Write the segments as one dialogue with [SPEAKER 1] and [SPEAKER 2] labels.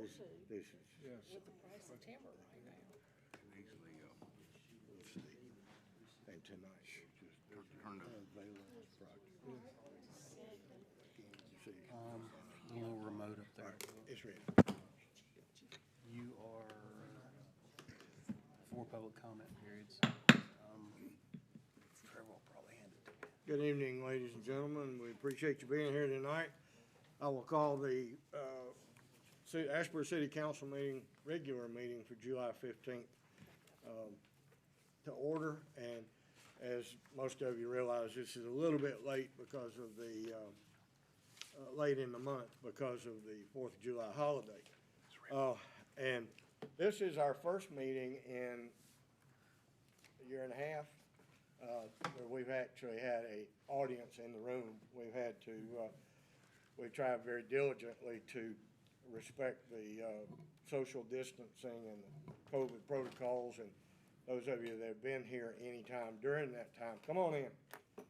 [SPEAKER 1] Yes.
[SPEAKER 2] with the price of timber right now.
[SPEAKER 1] Easily, let's see. And tonight, just turned up.
[SPEAKER 3] A little remote up there.
[SPEAKER 1] It's ready.
[SPEAKER 3] You are for public comment periods. Trevor will probably hand it to you.
[SPEAKER 1] Good evening, ladies and gentlemen. We appreciate you being here tonight. I will call the Asheboro City Council meeting, regular meeting for July 15th to order. And as most of you realize, this is a little bit late because of the, late in the month because of the 4th of July holiday. And this is our first meeting in a year and a half where we've actually had an audience in the room. We've had to, we tried very diligently to respect the social distancing and the COVID protocols, and those of you that have been here any time during that time, come on in.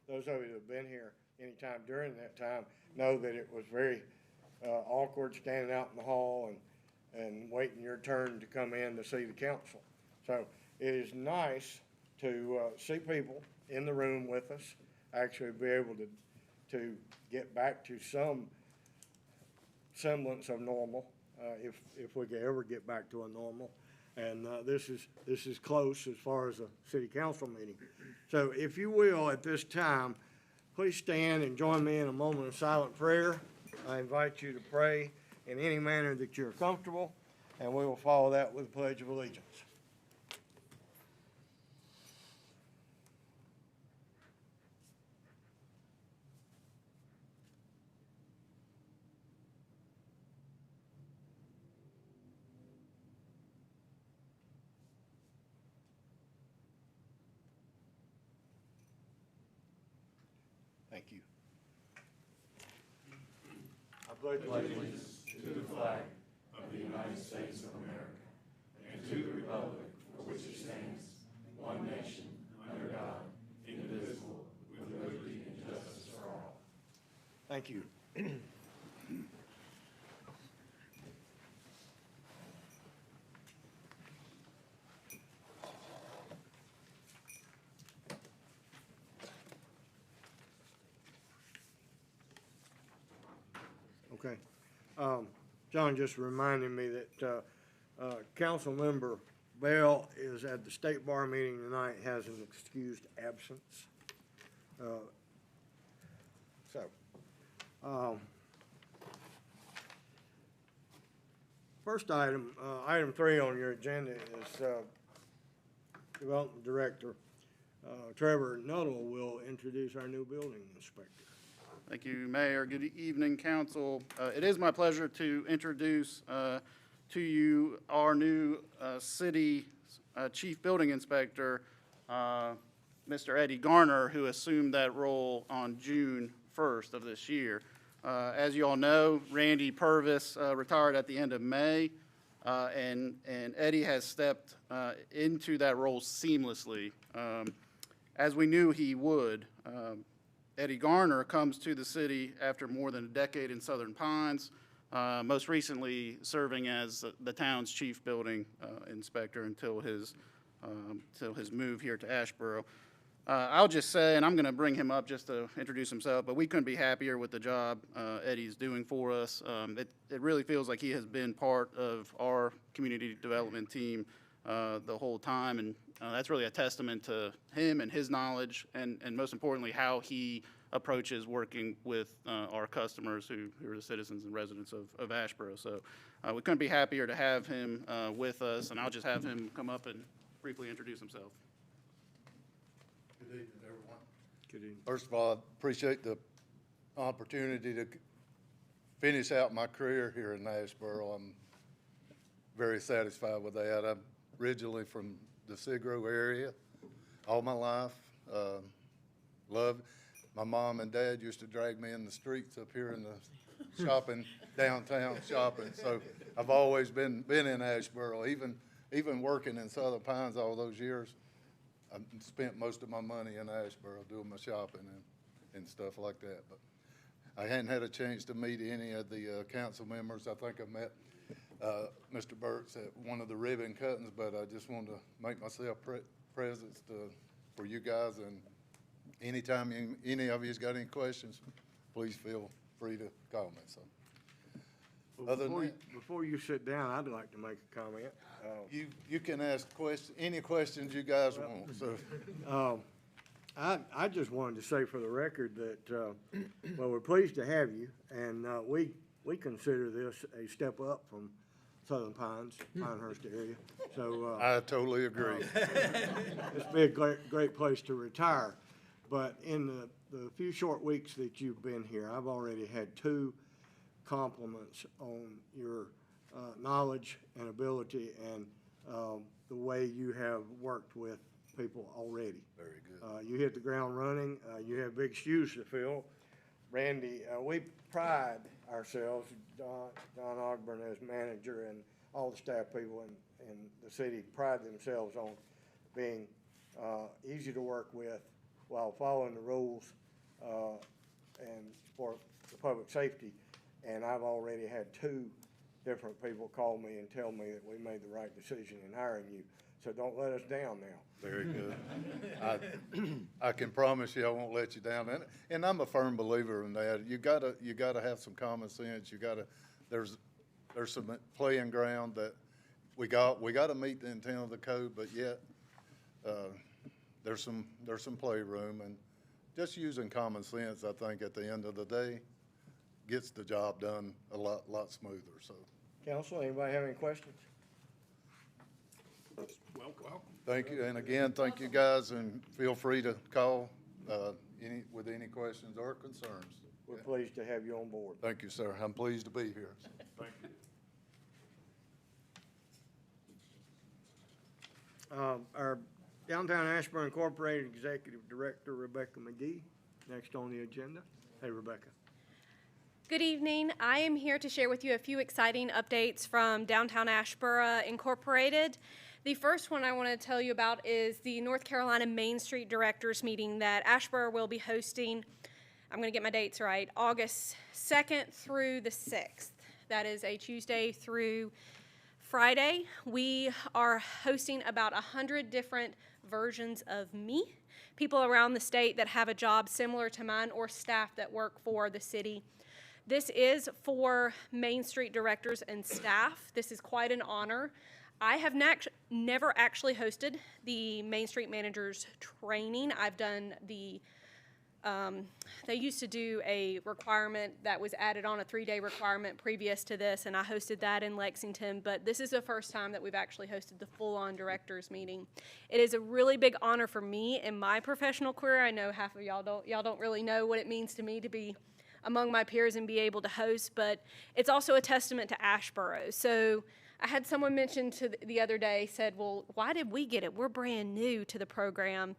[SPEAKER 1] Those of you that have been here any time during that time know that it was very awkward standing out in the hall and waiting your turn to come in to see the council. So it is nice to see people in the room with us, actually be able to get back to some semblance of normal, if we could ever get back to a normal. And this is close as far as a city council meeting. So if you will, at this time, please stand and join me in a moment of silent prayer. I invite you to pray in any manner that you're comfortable, and we will follow that with the Pledge of Allegiance. Thank you. I pledge allegiance
[SPEAKER 4] to the flag of the United States of America and to the republic for which it stands, one nation, under God, indivisible, with liberty and justice for all.
[SPEAKER 1] Thank you. Okay. John just reminded me that council member Bell is at the state bar meeting tonight, has an excused absence. First item, item 3 on your agenda is Development Director Trevor Nuttall will introduce our new building inspector.
[SPEAKER 5] Thank you, Mayor. Good evening, Council. It is my pleasure to introduce to you our new city chief building inspector, Mr. Eddie Garner, who assumed that role on June 1st of this year. As you all know, Randy Purvis retired at the end of May, and Eddie has stepped into that role seamlessly, as we knew he would. Eddie Garner comes to the city after more than a decade in Southern Pines, most recently serving as the town's chief building inspector until his move here to Asheboro. I'll just say, and I'm going to bring him up just to introduce himself, but we couldn't be happier with the job Eddie's doing for us. It really feels like he has been part of our community development team the whole time, and that's really a testament to him and his knowledge, and most importantly, how he approaches working with our customers who are the citizens and residents of Asheboro. So we couldn't be happier to have him with us, and I'll just have him come up and briefly introduce himself.
[SPEAKER 6] Good evening, everyone.
[SPEAKER 1] Good evening.
[SPEAKER 6] First of all, I appreciate the opportunity to finish out my career here in Asheboro. I'm very satisfied with that. I'm originally from the Sigro area all my life. Loved. My mom and dad used to drag me in the streets up here in the shopping, downtown shopping. So I've always been in Asheboro, even working in Southern Pines all those years. I spent most of my money in Asheboro doing my shopping and stuff like that. But I hadn't had a chance to meet any of the council members. I think I met Mr. Burks at one of the ribbon cuttings, but I just wanted to make myself present for you guys, and anytime any of you's got any questions, please feel free to call me, so.
[SPEAKER 1] Well,
[SPEAKER 6] Other than
[SPEAKER 1] before you sit down, I'd like to make a comment.
[SPEAKER 6] You can ask any questions you guys want, so.
[SPEAKER 1] I just wanted to say for the record that, well, we're pleased to have you, and we consider this a step up from Southern Pines, Pinehurst area. So
[SPEAKER 6] I totally agree.
[SPEAKER 1] it's be a great place to retire. But in the few short weeks that you've been here, I've already had 2 compliments on your knowledge and ability and the way you have worked with people already.
[SPEAKER 6] Very good.
[SPEAKER 1] You hit the ground running. You have big shoes to fill. Randy, we pride ourselves, Don Ogburn as manager and all the staff people in the city pride themselves on being easy to work with while following the rules and for the public safety. And I've already had 2 different people call me and tell me that we made the right decision in hiring you. So don't let us down now.
[SPEAKER 6] Very good. I can promise you I won't let you down. And I'm a firm believer in that. You gotta have some common sense. There's some playing ground that we gotta meet the intent of the code, but yet, there's some playroom, and just using common sense, I think, at the end of the day, gets the job done a lot smoother, so.
[SPEAKER 1] Council, anybody have any questions?
[SPEAKER 3] Welcome.
[SPEAKER 6] Thank you, and again, thank you guys, and feel free to call, with any questions or concerns.
[SPEAKER 1] We're pleased to have you on board.
[SPEAKER 6] Thank you, sir. I'm pleased to be here.
[SPEAKER 4] Thank you.
[SPEAKER 1] Our Downtown Asheboro Incorporated Executive Director, Rebecca McGee, next on the agenda. Hey, Rebecca.
[SPEAKER 7] Good evening. I am here to share with you a few exciting updates from Downtown Asheboro Incorporated. The first one I want to tell you about is the North Carolina Main Street Directors Meeting that Asheboro will be hosting, I'm going to get my dates right, August 2nd through the 6th. That is a Tuesday through Friday. We are hosting about 100 different versions of me, people around the state that have a job similar to mine or staff that work for the city. This is for Main Street directors and staff. This is quite an honor. I have never actually hosted the Main Street Managers Training. I've done the, they used to do a requirement that was added on, a 3-day requirement previous to this, and I hosted that in Lexington, but this is the first time that we've actually hosted the full-on directors meeting. It is a really big honor for me in my professional career. I know half of y'all don't really know what it means to me to be among my peers and be able to host, but it's also a testament to Asheboro. So I had someone mention the other day, said, well, why did we get it? We're brand new to the program.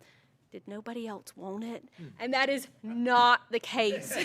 [SPEAKER 7] Did nobody else want it? And that is not the case.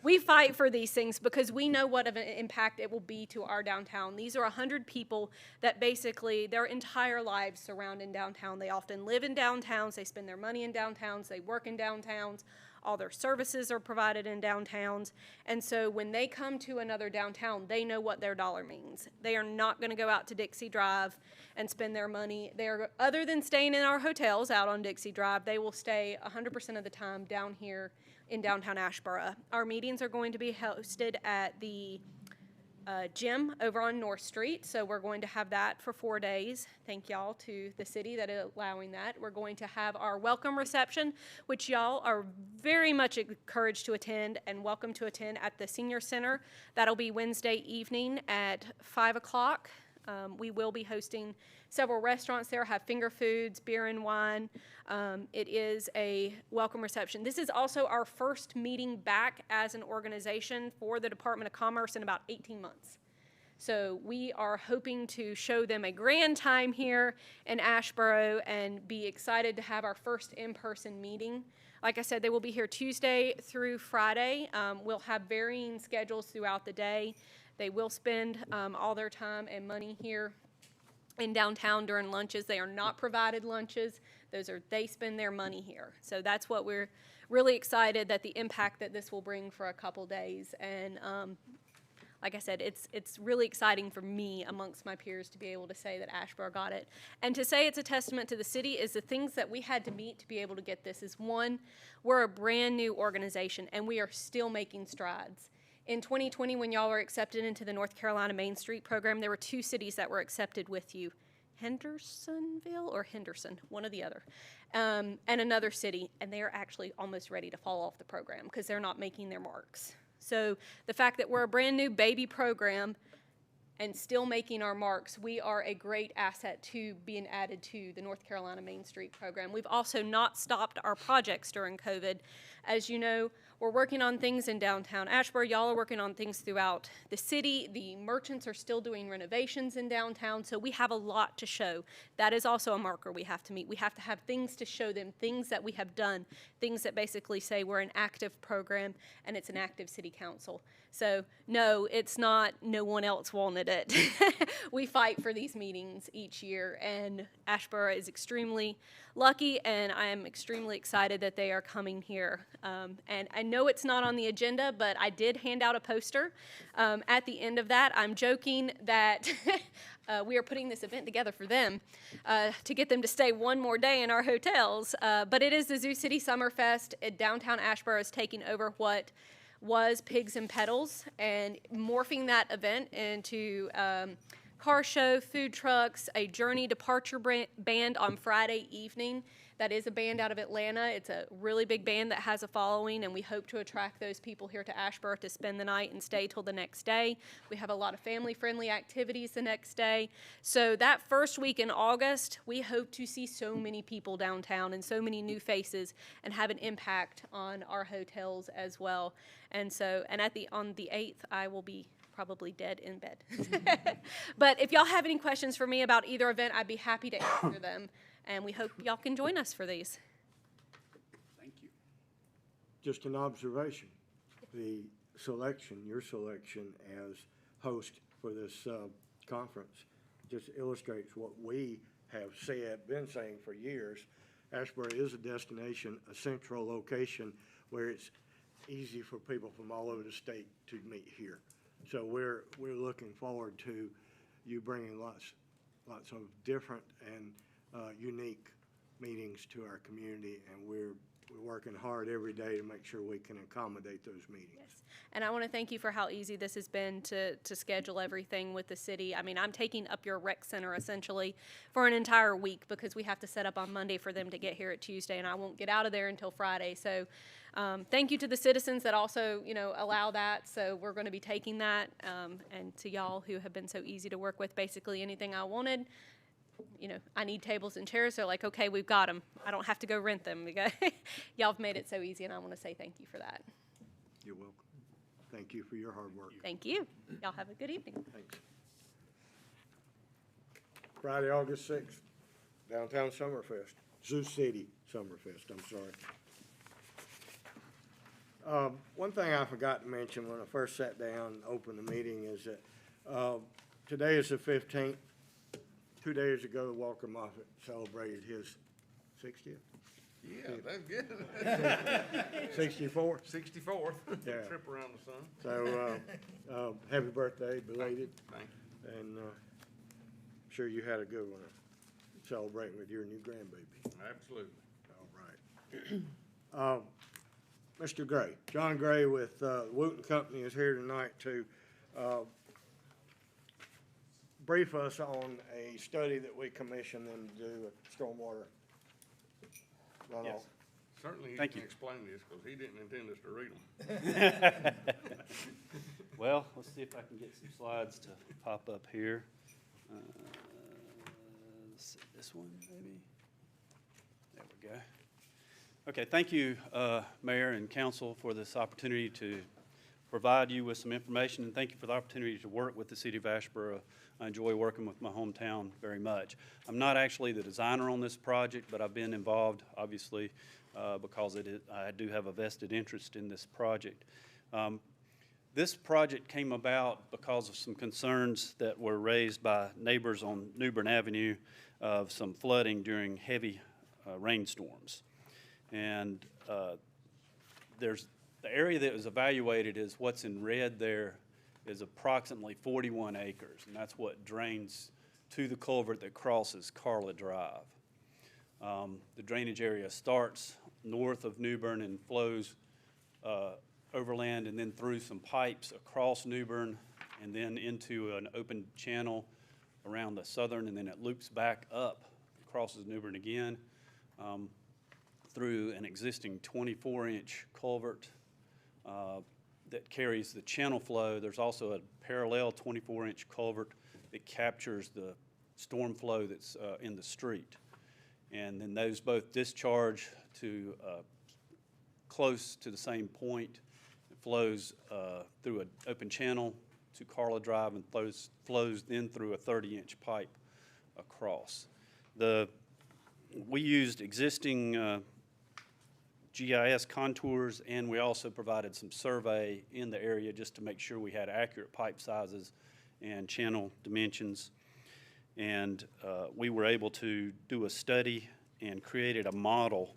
[SPEAKER 7] We fight for these things because we know what of an impact it will be to our downtown. These are 100 people that basically their entire lives surround in downtown. They often live in downtowns. They spend their money in downtowns. They work in downtowns. All their services are provided in downtowns. And so when they come to another downtown, they know what their dollar means. They are not going to go out to Dixie Drive and spend their money. They're, other than staying in our hotels out on Dixie Drive, they will stay 100% of the time down here in downtown Asheboro. Our meetings are going to be hosted at the gym over on North Street, so we're going to have that for 4 days. Thank y'all to the city that is allowing that. We're going to have our welcome reception, which y'all are very much encouraged to attend and welcome to attend at the Senior Center. That'll be Wednesday evening at 5 o'clock. We will be hosting several restaurants there, have finger foods, beer and wine. It is a welcome reception. This is also our first meeting back as an organization for the Department of Commerce in about 18 months. So we are hoping to show them a grand time here in Asheboro and be excited to have our first in-person meeting. Like I said, they will be here Tuesday through Friday. We'll have varying schedules throughout the day. They will spend all their time and money here in downtown during lunches. They are not provided lunches. They spend their money here. So that's what we're really excited that the impact that this will bring for a couple days. And like I said, it's really exciting for me amongst my peers to be able to say that Asheboro got it. And to say it's a testament to the city is the things that we had to meet to be able to get this is, one, we're a brand new organization and we are still making strides. In 2020, when y'all were accepted into the North Carolina Main Street program, there were 2 cities that were accepted with you. Hendersonville or Henderson, one or the other, and another city, and they are actually almost ready to fall off the program because they're not making their marks. So the fact that we're a brand new baby program and still making our marks, we are a great asset to being added to the North Carolina Main Street program. We've also not stopped our projects during COVID. As you know, we're working on things in downtown Asheboro. Y'all are working on things throughout the city. The merchants are still doing renovations in downtown, so we have a lot to show. That is also a marker we have to meet. We have to have things to show them, things that we have done, things that basically say we're an active program and it's an active city council. So no, it's not no one else wanted it. We fight for these meetings each year, and Asheboro is extremely lucky, and I am extremely excited that they are coming here. And I know it's not on the agenda, but I did hand out a poster. At the end of that, I'm joking that we are putting this event together for them to get them to stay one more day in our hotels. But it is the Zoo City Summerfest. Downtown Asheboro is taking over what was Pigs and Pedals and morphing that event into car show, food trucks, a Journey Departure band on Friday evening. That is a band out of Atlanta. It's a really big band that has a following, and we hope to attract those people here to Asheboro to spend the night and stay till the next day. We have a lot of family-friendly activities the next day. So that first week in August, we hope to see so many people downtown and so many new faces and have an impact on our hotels as well. And so, and on the 8th, I will be probably dead in bed. But if y'all have any questions for me about either event, I'd be happy to answer them. And we hope y'all can join us for these.
[SPEAKER 3] Thank you.
[SPEAKER 1] Just an observation, the selection, your selection as host for this conference just illustrates what we have been saying for years. Asheboro is a destination, a central location where it's easy for people from all over the state to meet here. So we're looking forward to you bringing lots of different and unique meetings to our community, and we're working hard every day to make sure we can accommodate those meetings.
[SPEAKER 7] Yes. And I want to thank you for how easy this has been to schedule everything with the city. I mean, I'm taking up your rec center essentially for an entire week because we have to set up on Monday for them to get here at Tuesday, and I won't get out of there until Friday. So thank you to the citizens that also, allow that. So we're going to be taking that, and to y'all who have been so easy to work with, basically anything I wanted. I need tables and chairs. They're like, okay, we've got them. I don't have to go rent them. Y'all have made it so easy, and I want to say thank you for that.
[SPEAKER 1] You're welcome. Thank you for your hard work.
[SPEAKER 7] Thank you. Y'all have a good evening.
[SPEAKER 1] Thanks. Friday, August 6th, Downtown Summerfest, Zoo City Summerfest, I'm sorry. One thing I forgot to mention when I first sat down and opened the meeting is that today is the 15th. 2 days ago, Walker Moffett celebrated his 60th?
[SPEAKER 8] Yeah, that's good.
[SPEAKER 1] 64?
[SPEAKER 8] 64th.
[SPEAKER 1] Yeah.
[SPEAKER 8] Trip around the sun.
[SPEAKER 1] So, happy birthday, belated.
[SPEAKER 8] Thank you.
[SPEAKER 1] And I'm sure you had a good one celebrating with your new grandbaby.
[SPEAKER 8] Absolutely.
[SPEAKER 1] All right. Mr. Gray, John Gray with Wooten Company is here tonight to brief us on a study that we commissioned them to do a stormwater runoff.
[SPEAKER 3] Yes.
[SPEAKER 8] Certainly he
[SPEAKER 3] Thank
[SPEAKER 8] can
[SPEAKER 3] you.
[SPEAKER 8] explain this because he didn't intend us to read them.
[SPEAKER 3] Well, let's see if I can get some slides to pop up here. Let's see, this one, maybe? There we go. Okay, thank you, Mayor and Council, for this opportunity to provide you with some information, and thank you for the opportunity to work with the City of Asheboro. I enjoy working with my hometown very much. I'm not actually the designer on this project, but I've been involved, obviously, because I do have a vested interest in this project. This project came about because of some concerns that were raised by neighbors on New Bern Avenue of some flooding during heavy rainstorms. And the area that was evaluated is what's in red there is approximately 41 acres, and that's what drains to the culvert that crosses Carla Drive. The drainage area starts north of Newbern and flows overland and then through some pipes across Newbern and then into an open channel around the southern, and then it loops back up, crosses Newbern again, through an existing 24-inch culvert that carries the channel flow. There's also a parallel 24-inch culvert that captures the storm flow that's in the street. And then those both discharge to close to the same point. It flows through an open channel to Carla Drive and flows then through a 30-inch pipe across. We used existing GIS contours, and we also provided some survey in the area just to make sure we had accurate pipe sizes and channel dimensions. And we were able to do a study and created a model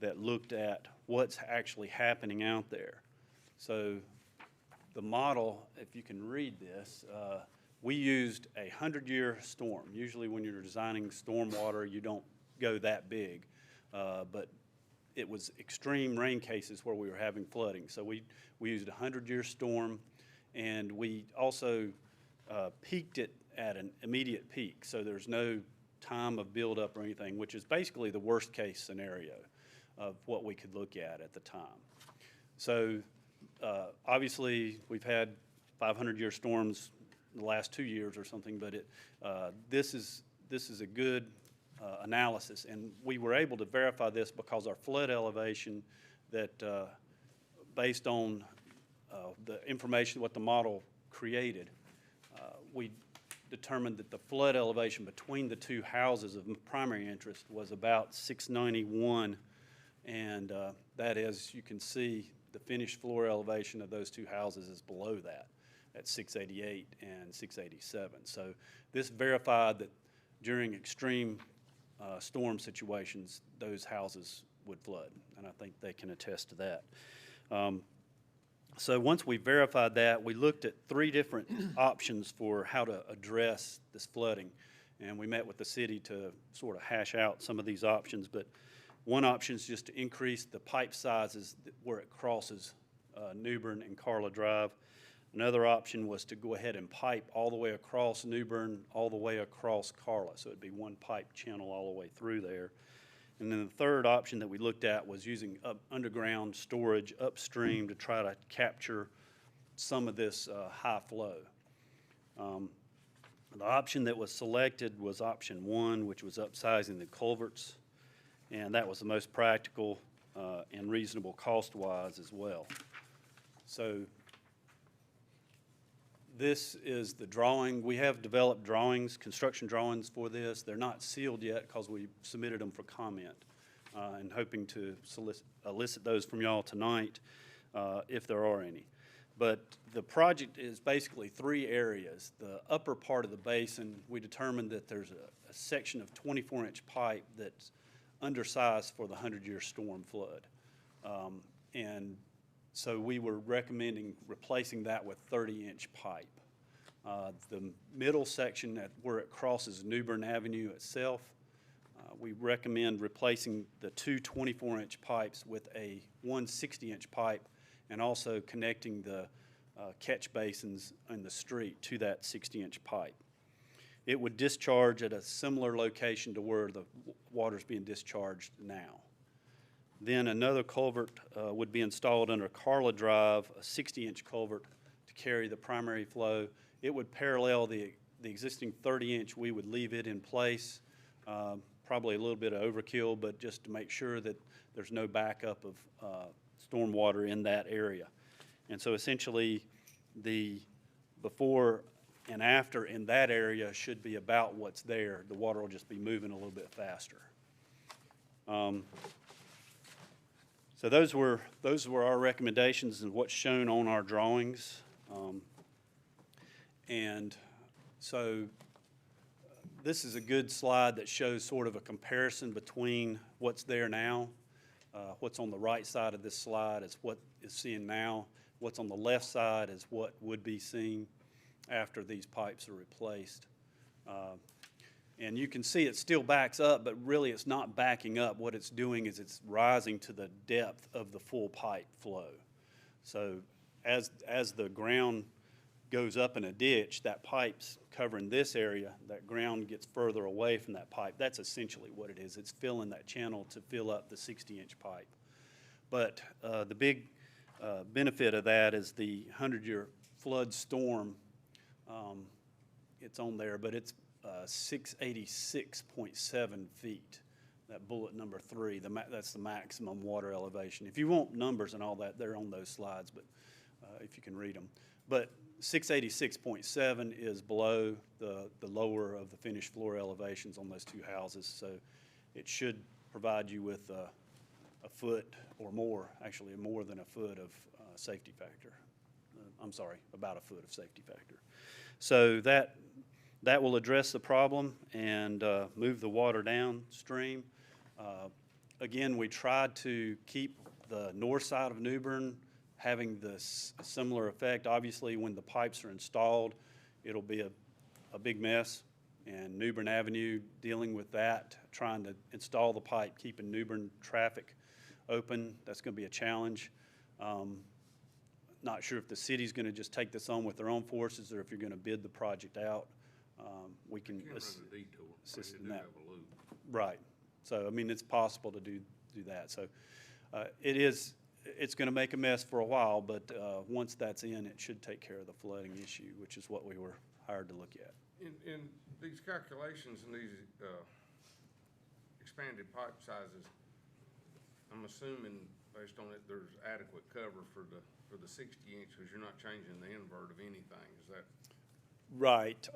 [SPEAKER 3] that looked at what's actually happening out there. So the model, if you can read this, we used a 100-year storm. Usually when you're designing stormwater, you don't go that big, but it was extreme rain cases where we were having flooding. So we used a 100-year storm, and we also peaked it at an immediate peak. So there's no time of buildup or anything, which is basically the worst case scenario of what we could look at the time. So obviously we've had 500-year storms in the last 2 years or something, but this is a good analysis, and we were able to verify this because our flood elevation that based on the information what the model created, we determined that the flood elevation between the two houses of primary interest was about 691, and that is, you can see the finished floor elevation of those two houses is below that at 688 and 687. So this verified that during extreme storm situations, those houses would flood, and I think they can attest to that. So once we verified that, we looked at 3 different options for how to address this flooding, and we met with the city to sort of hash out some of these options. But one option is just to increase the pipe sizes where it crosses Newbern and Carla Drive. Another option was to go ahead and pipe all the way across Newbern, all the way across Carla, so it'd be one pipe channel all the way through there. And then the third option that we looked at was using underground storage upstream to try to capture some of this high flow. The option that was selected was option 1, which was upsizing the culverts, and that was the most practical and reasonable cost-wise as well. So this is the drawing. We have developed drawings, construction drawings for this. They're not sealed yet because we submitted them for comment and hoping to elicit those from y'all tonight if there are any. But the project is basically 3 areas. The upper part of the basin, we determined that there's a section of 24-inch pipe that's undersized for the 100-year storm flood. And so we were recommending replacing that with 30-inch pipe. The middle section where it crosses Newbern Avenue itself, we recommend replacing the 2 24-inch pipes with a 1 60-inch pipe and also connecting the catch basins in the street to that 60-inch pipe. It would discharge at a similar location to where the water's being discharged now. Then another culvert would be installed under Carla Drive, a 60-inch culvert to carry the primary flow. It would parallel the existing 30-inch. We would leave it in place, probably a little bit of overkill, but just to make sure that there's no backup of stormwater in that area. And so essentially the before and after in that area should be about what's there. The water will just be moving a little bit faster. So those were our recommendations and what's shown on our drawings. And so this is a good slide that shows sort of a comparison between what's there now. What's on the right side of this slide is what is seen now. What's on the left side is what would be seen after these pipes are replaced. And you can see it still backs up, but really it's not backing up. What it's doing is it's rising to the depth of the full pipe flow. So as the ground goes up in a ditch, that pipe's covering this area, that ground gets further away from that pipe. That's essentially what it is. It's filling that channel to fill up the 60-inch pipe. But the big benefit of that is the 100-year flood storm. It's on there, but it's 686.7 feet, that bullet number 3. That's the maximum water elevation. If you want numbers and all that, they're on those slides, but if you can read them. But 686.7 is below the lower of the finished floor elevations on those two houses, so it should provide you with a foot or more, actually more than a foot of safety factor. I'm sorry, about a foot of safety factor. So that will address the problem and move the water downstream. Again, we tried to keep the north side of New Bern having this similar effect. Obviously, when the pipes are installed, it'll be a big mess, and New Bern Avenue dealing with that, trying to install the pipe, keeping New Bern traffic open, that's going to be a challenge. Not sure if the city's going to just take this on with their own forces or if you're going to bid the project out. We can assist in that. Right. So, I mean, it's possible to do that. So, it's going to make a mess for a while, but once that's in, it should take care of the flooding issue, which is what we were hired to look at.
[SPEAKER 8] In these calculations and these expanded pipe sizes, I'm assuming based on it, there's adequate cover for the 60-inch, because you're not changing the invert of anything. Is that?
[SPEAKER 3] Right.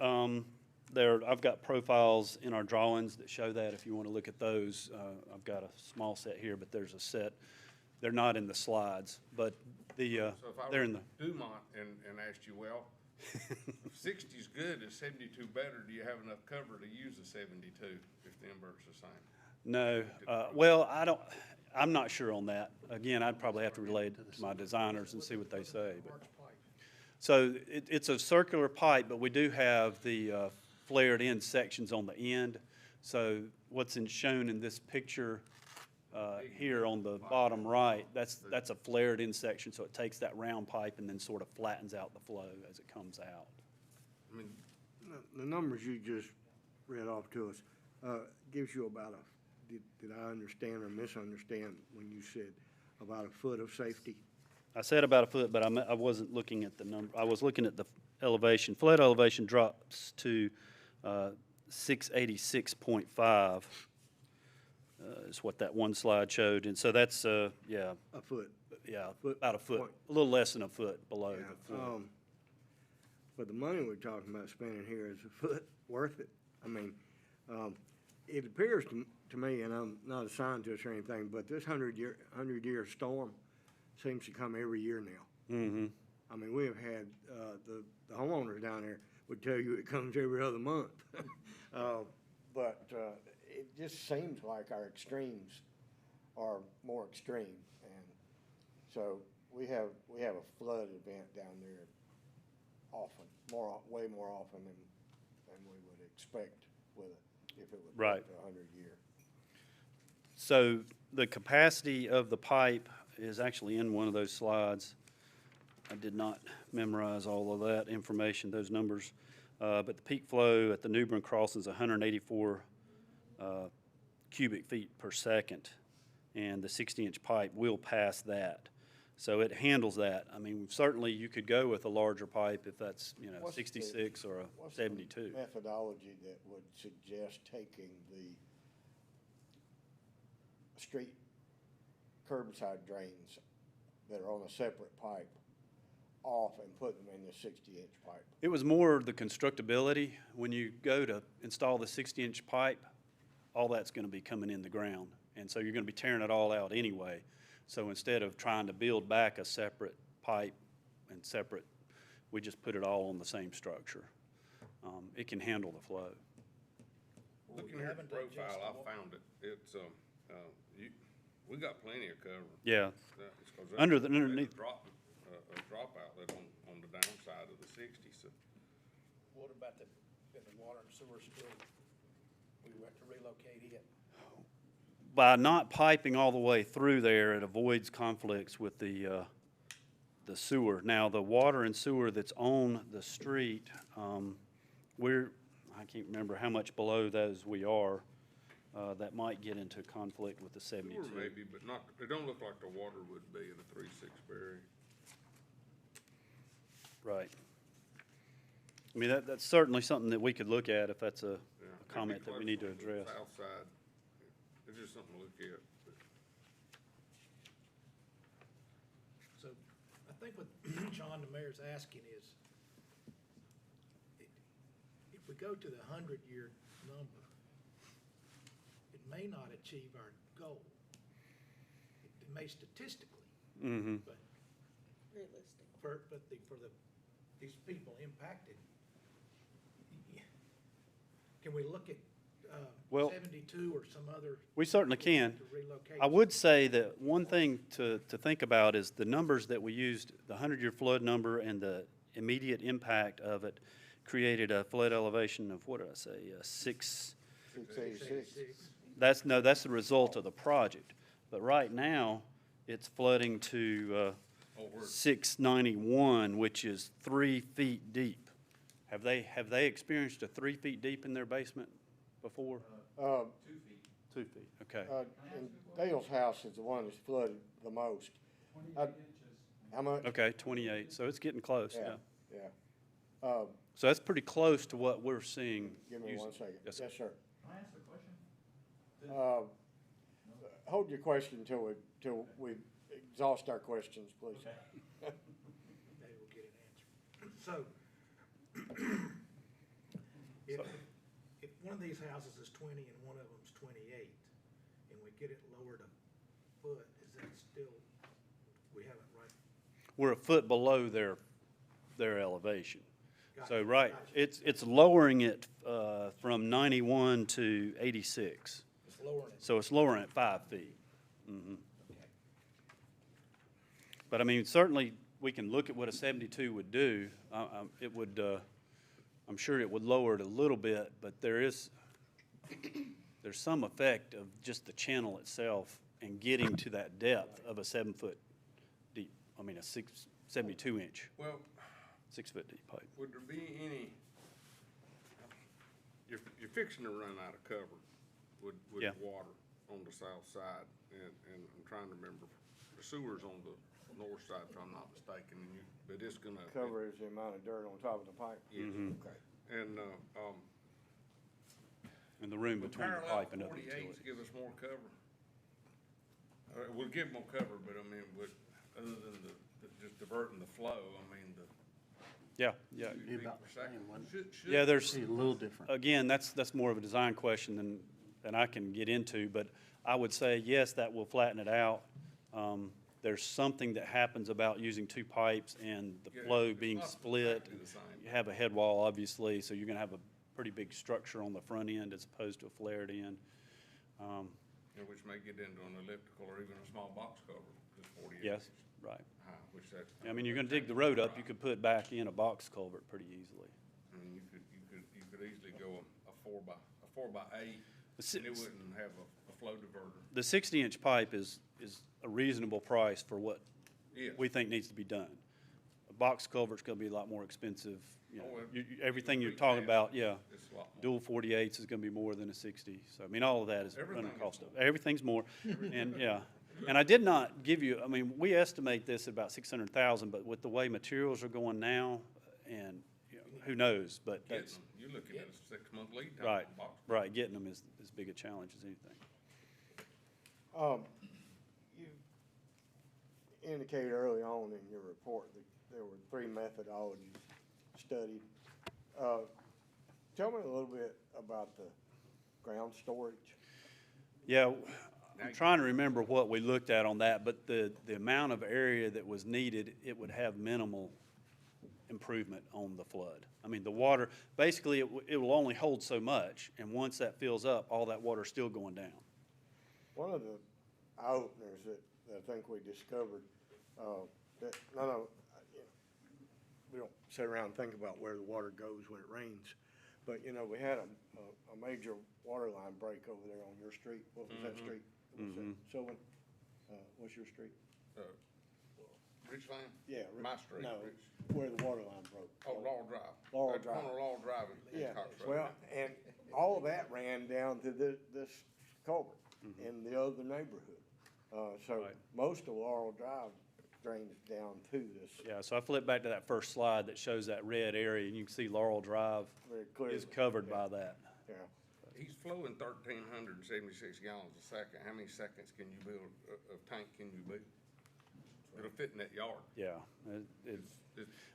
[SPEAKER 3] I've got profiles in our drawings that show that. If you want to look at those, I've got a small set here, but there's a set. They're not in the slides, but
[SPEAKER 8] So if I
[SPEAKER 3] they're
[SPEAKER 8] were
[SPEAKER 3] in the.
[SPEAKER 8] Dumont and asked you, well, if 60 is good, is 72 better? Do you have enough cover to use the 72 if the invert's the same?
[SPEAKER 3] No. Well, I'm not sure on that. Again, I'd probably have to relay it to my designers and see what they say. But. So it's a circular pipe, but we do have the flared in sections on the end. So what's shown in this picture here on the bottom right, that's a flared in section, so it takes that round pipe and then sort of flattens out the flow as it comes out.
[SPEAKER 1] I mean, the numbers you just read off to us gives you about did I understand or misunderstand when you said about a foot of safety?
[SPEAKER 3] I said about a foot, but I wasn't looking at the number. I was looking at the elevation. Flood elevation drops to 686.5 is what that one slide showed. And so that's, yeah.
[SPEAKER 1] A foot.
[SPEAKER 3] Yeah, about a foot, a little less than a foot below
[SPEAKER 1] Yeah,
[SPEAKER 3] the floor.
[SPEAKER 1] But the money we're talking about spending here is a foot worth it. I mean, it appears to me, and I'm not a scientist or anything, but this 100-year storm seems to come every year now.
[SPEAKER 3] Mm-hmm.
[SPEAKER 1] I mean, we have had, the homeowners down there would tell you it comes every other month. But it just seems like our extremes are more extreme. And so we have a flood event down there often, way more often than we would expect with if it would
[SPEAKER 3] Right.
[SPEAKER 1] be a 100-year.
[SPEAKER 3] So the capacity of the pipe is actually in one of those slides. I did not memorize all of that information, those numbers. But the peak flow at the New Bern crossing is 184 cubic feet per second, and the 60-inch pipe will pass that. So it handles that. I mean, certainly you could go with a larger pipe if that's,
[SPEAKER 1] What's
[SPEAKER 3] 66 or a
[SPEAKER 1] What's
[SPEAKER 3] 72.
[SPEAKER 1] the methodology that would suggest taking the street curbside drains that are on a separate pipe off and putting them in the 60-inch pipe?
[SPEAKER 3] It was more the constructability. When you go to install the 60-inch pipe, all that's going to be coming in the ground. And so you're going to be tearing it all out anyway. So instead of trying to build back a separate pipe and separate, we just put it all on the same structure. It can handle the flow.
[SPEAKER 8] Looking at the profile, I found it. It's, we got plenty of cover.
[SPEAKER 3] Yeah.
[SPEAKER 8] It's 'cause
[SPEAKER 3] Underneath.
[SPEAKER 8] Drop drop outlet on the downside of the 60, so.
[SPEAKER 2] What about the water and sewer spill? We have to relocate it.
[SPEAKER 3] By not piping all the way through there, it avoids conflicts with the sewer. Now, the water and sewer that's on the street, I can't remember how much below those we are. That might get into conflict with the 72.
[SPEAKER 8] Sewer maybe, but not, it don't look like the water would be in a 3-6 Berry.
[SPEAKER 3] Right. I mean, that's certainly something that we could look at if that's a
[SPEAKER 8] Yeah,
[SPEAKER 3] a comment that we need to
[SPEAKER 8] maybe closer
[SPEAKER 3] address.
[SPEAKER 8] South side, it's just something to look at. but-
[SPEAKER 2] So I think what John, the mayor's asking is, if we go to the 100-year number, it may not achieve our goal. It may statistically,
[SPEAKER 3] Mm-hmm.
[SPEAKER 2] but for these people impacted, can we look at
[SPEAKER 3] Well,
[SPEAKER 2] 72 or some other?
[SPEAKER 3] We certainly can.
[SPEAKER 2] To relocate?
[SPEAKER 3] I would say that one thing to think about is the numbers that we used, the 100-year flood number and the immediate impact of it created a flood elevation of, what did I say,
[SPEAKER 1] 686.
[SPEAKER 3] that's the result of the project. But right now, it's flooding to
[SPEAKER 8] Over
[SPEAKER 3] 691, which is 3 feet deep. Have they experienced a 3 feet deep in their basement before? 2 feet, okay.
[SPEAKER 1] And Dale's house is the one that's flooded the most. How much?
[SPEAKER 3] Okay, 28, so it's getting close, yeah.
[SPEAKER 1] Yeah.
[SPEAKER 3] So that's pretty close to what we're seeing.
[SPEAKER 1] Give me 1 second.
[SPEAKER 3] Yes, sir.
[SPEAKER 1] Yes, sir. Can I ask a question? Hold your question until we exhaust our questions, please.
[SPEAKER 2] Maybe we'll get an answer. So, if one of these houses is 20 and one of them's 28, and we get it lowered a foot, is that still, we haven't, right?
[SPEAKER 3] We're a foot below their elevation. So,
[SPEAKER 2] Gotcha,
[SPEAKER 3] right,
[SPEAKER 2] gotcha.
[SPEAKER 3] it's lowering it from 91 to 86.
[SPEAKER 2] It's lowering it.
[SPEAKER 3] So it's lowering it 5 feet. Mhm.
[SPEAKER 2] Okay.
[SPEAKER 3] But I mean, certainly, we can look at what a 72 would do. It would, I'm sure it would lower it a little bit, but there's some effect of just the channel itself and getting to that depth of a 7-foot deep, I mean, a 72-inch,
[SPEAKER 8] Well,
[SPEAKER 3] 6-foot deep pipe.
[SPEAKER 8] would there be any, you're fixing to run out of cover with
[SPEAKER 3] Yeah.
[SPEAKER 8] water on the south side, and I'm trying to remember, the sewer's on the north side, if I'm not mistaken, but it's gonna.
[SPEAKER 1] Cover is the amount of dirt on top of the pipe.
[SPEAKER 8] Yes.
[SPEAKER 1] Okay.
[SPEAKER 8] And,
[SPEAKER 3] And the room
[SPEAKER 8] would
[SPEAKER 3] between the
[SPEAKER 8] parallel
[SPEAKER 3] pipe and other
[SPEAKER 8] 48s
[SPEAKER 3] utilities.
[SPEAKER 8] give us more cover? We'll give more cover, but I mean, other than just diverting the flow, I mean,
[SPEAKER 3] Yeah.
[SPEAKER 8] 2 feet per second. Should-
[SPEAKER 3] Yeah, there's,
[SPEAKER 9] A little different.
[SPEAKER 3] again, that's more of a design question than I can get into, but I would say, yes, that will flatten it out. There's something that happens about using 2 pipes and the
[SPEAKER 8] Yeah,
[SPEAKER 3] flow
[SPEAKER 8] it's
[SPEAKER 3] being
[SPEAKER 8] not
[SPEAKER 3] split.
[SPEAKER 8] exactly the same.
[SPEAKER 3] You have a head wall, obviously, so you're gonna have a pretty big structure on the front end as opposed to a flared end.
[SPEAKER 8] Which may get into an elliptical or even a small box cover, just 48
[SPEAKER 3] Yes,
[SPEAKER 8] inches
[SPEAKER 3] right.
[SPEAKER 8] high, which that.
[SPEAKER 3] I mean, you're gonna dig the road up, you could put back in a box culvert pretty easily.
[SPEAKER 8] I mean, you could easily go a 4x8,
[SPEAKER 3] The
[SPEAKER 8] and it
[SPEAKER 3] six-
[SPEAKER 8] wouldn't have a flow diverter.
[SPEAKER 3] The 60-inch pipe is a reasonable price for what
[SPEAKER 8] Yes.
[SPEAKER 3] we think needs to be done. A box culvert's gonna be a lot more expensive, you know,
[SPEAKER 8] Oh, well,
[SPEAKER 3] everything you're
[SPEAKER 8] recast,
[SPEAKER 3] talking about, yeah.
[SPEAKER 8] It's a lot more.
[SPEAKER 3] Dual 48s is gonna be more than a 60, so I mean, all of that is running
[SPEAKER 8] Everything is
[SPEAKER 3] cost of,
[SPEAKER 8] more.
[SPEAKER 3] everything's more, and, yeah. And I did not give you, I mean, we estimate this at about 600,000, but with the way materials are going now, and, you know, who knows, but
[SPEAKER 8] Getting
[SPEAKER 3] that's,
[SPEAKER 8] them, you're looking at a 6-month lead time.
[SPEAKER 3] right,
[SPEAKER 8] on box.
[SPEAKER 3] right, getting them is as big a challenge as anything.
[SPEAKER 1] You indicated early on in your report that there were 3 methodologies studied. Tell me a little bit about the ground storage.
[SPEAKER 3] Yeah, I'm trying to remember what we looked at on that, but the amount of area that was needed, it would have minimal improvement on the flood. I mean, the water, basically, it will only hold so much, and once that fills up, all that water's still going down.
[SPEAKER 1] One of the eye-openers that I think we discovered, that, we don't sit around and think about where the water goes when it rains. But, you know, we had a major water line break over there on your street. What was that street? What was that? Sylvan? What's your street?
[SPEAKER 8] Ridge Lane?
[SPEAKER 1] Yeah.
[SPEAKER 8] My street,
[SPEAKER 1] No,
[SPEAKER 8] Ridge.
[SPEAKER 1] where the water line broke.
[SPEAKER 8] Oh, Laurel Drive.
[SPEAKER 1] Laurel
[SPEAKER 8] At the corner
[SPEAKER 1] Drive.
[SPEAKER 8] of Laurel Drive and
[SPEAKER 1] Yeah,
[SPEAKER 8] Cox Road.
[SPEAKER 1] well, and all of that ran down to this culvert in the other neighborhood. So
[SPEAKER 3] Right.
[SPEAKER 1] most of Laurel Drive drains down to this
[SPEAKER 3] Yeah, so I flipped back to that first slide that shows that red area, and you can see Laurel Drive
[SPEAKER 1] very clearly.
[SPEAKER 3] is covered
[SPEAKER 1] Yeah,
[SPEAKER 3] by that.
[SPEAKER 1] Yeah,
[SPEAKER 8] He's flowing 1,376 gallons a second. How many seconds can you build, of tank can you build? It'll fit in that yard.
[SPEAKER 3] Yeah.
[SPEAKER 8] It's-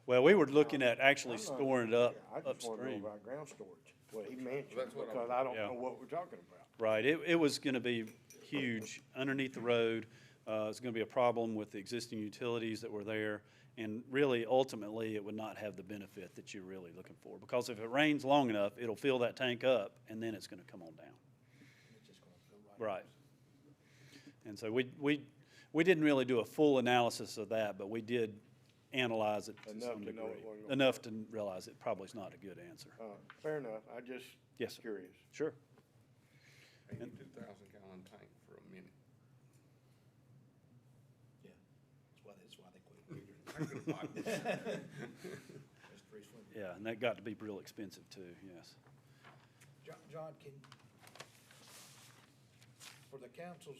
[SPEAKER 3] Well, we were looking at actually
[SPEAKER 1] I'm not-
[SPEAKER 3] storing it up
[SPEAKER 1] yeah, I just want to know
[SPEAKER 3] upstream.
[SPEAKER 1] about ground storage, what he mentioned,
[SPEAKER 8] That's what I'm-
[SPEAKER 1] because I don't
[SPEAKER 3] Yeah.
[SPEAKER 1] know what we're talking about.
[SPEAKER 3] Right, it was gonna be huge underneath the road. It's gonna be a problem with the existing utilities that were there. And really, ultimately, it would not have the benefit that you're really looking for. Because if it rains long enough, it'll fill that tank up, and then it's gonna come on down.
[SPEAKER 2] It's just gonna go right.
[SPEAKER 3] Right. And so we didn't really do a full analysis of that, but we did analyze it to
[SPEAKER 1] Enough
[SPEAKER 3] some
[SPEAKER 1] to know
[SPEAKER 3] degree.
[SPEAKER 1] what we're gonna-
[SPEAKER 3] Enough to realize it probably is not a good answer.
[SPEAKER 1] Fair enough, I just
[SPEAKER 3] Yes, sir.
[SPEAKER 1] curious.
[SPEAKER 3] Sure.
[SPEAKER 8] 82,000 gallon tank for a minute.
[SPEAKER 2] Yeah, that's why they quit. That's the reason.
[SPEAKER 3] Yeah, and that got to be real expensive too, yes.
[SPEAKER 2] John, for the councils,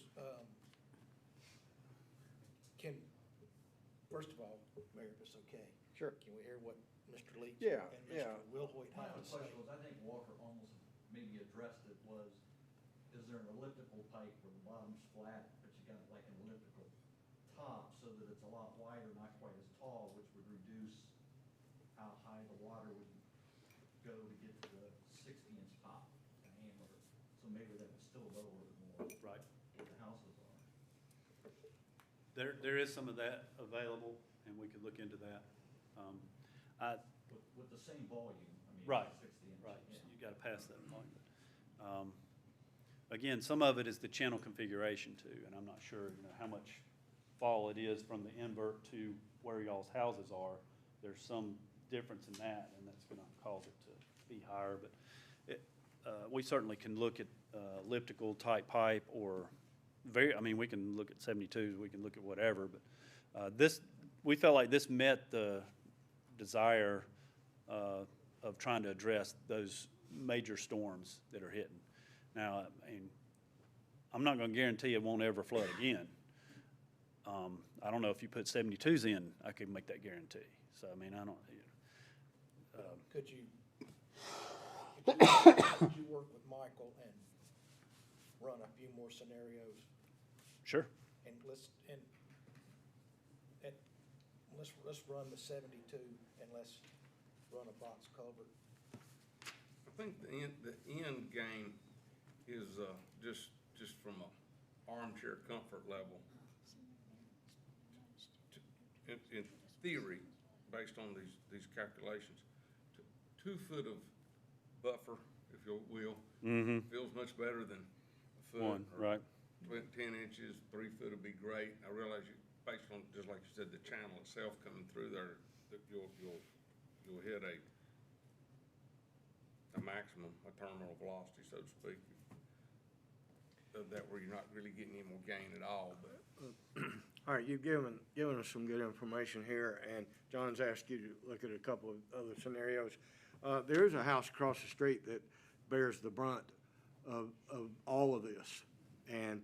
[SPEAKER 2] first of all, Mayor, if it's okay.
[SPEAKER 1] Sure.
[SPEAKER 2] Can we hear what Mr. Leach?
[SPEAKER 1] Yeah,
[SPEAKER 2] and
[SPEAKER 1] yeah.
[SPEAKER 2] Mr. Wilhoit
[SPEAKER 9] My
[SPEAKER 2] have
[SPEAKER 9] other
[SPEAKER 2] to say?
[SPEAKER 9] question was, I think Walker almost maybe addressed it, was, is there an elliptical pipe where the bottom's flat, but you got like an elliptical top so that it's a lot wider, not quite as tall, which would reduce how high the water would go to get to the 60-inch top diameter. So maybe that would still lower it more
[SPEAKER 3] Right.
[SPEAKER 9] where the houses are.
[SPEAKER 3] There is some of that available, and we could look into that.
[SPEAKER 9] With the same volume, I mean,
[SPEAKER 3] Right,
[SPEAKER 9] 60-inch.
[SPEAKER 3] right,
[SPEAKER 9] yeah.
[SPEAKER 3] so you gotta pass that volume. Again, some of it is the channel configuration too, and I'm not sure, you know, how much fall it is from the invert to where y'all's houses are. There's some difference in that, and that's gonna cause it to be higher, but we certainly can look at elliptical type pipe or we can look at 72s, we can look at whatever, but we felt like this met the desire of trying to address those major storms that are hitting. Now, I mean, I'm not gonna guarantee it won't ever flood again. I don't know if you put 72s in, I could make that guarantee. So, I mean, I don't,
[SPEAKER 2] Could you work with Michael and run a few more scenarios?
[SPEAKER 3] sure.
[SPEAKER 2] And let's run the 72 and let's run a box culvert.
[SPEAKER 8] I think the end game is, just from a armchair comfort level. In theory, based on these calculations, 2 foot of buffer, if you will, feels much better than a foot.
[SPEAKER 3] One,
[SPEAKER 8] or
[SPEAKER 3] right.
[SPEAKER 8] 10 inches, 3 foot would be great. I realize based on, just like you said, the channel itself coming through there, that you'll hit a maximum, a terminal velocity, so to speak, of that where you're not really getting any more gain at all, but.
[SPEAKER 1] All right, you've given us some good information here, and John's asked you to look at a couple of other scenarios. There is a house across the street that bears the brunt of all of this, and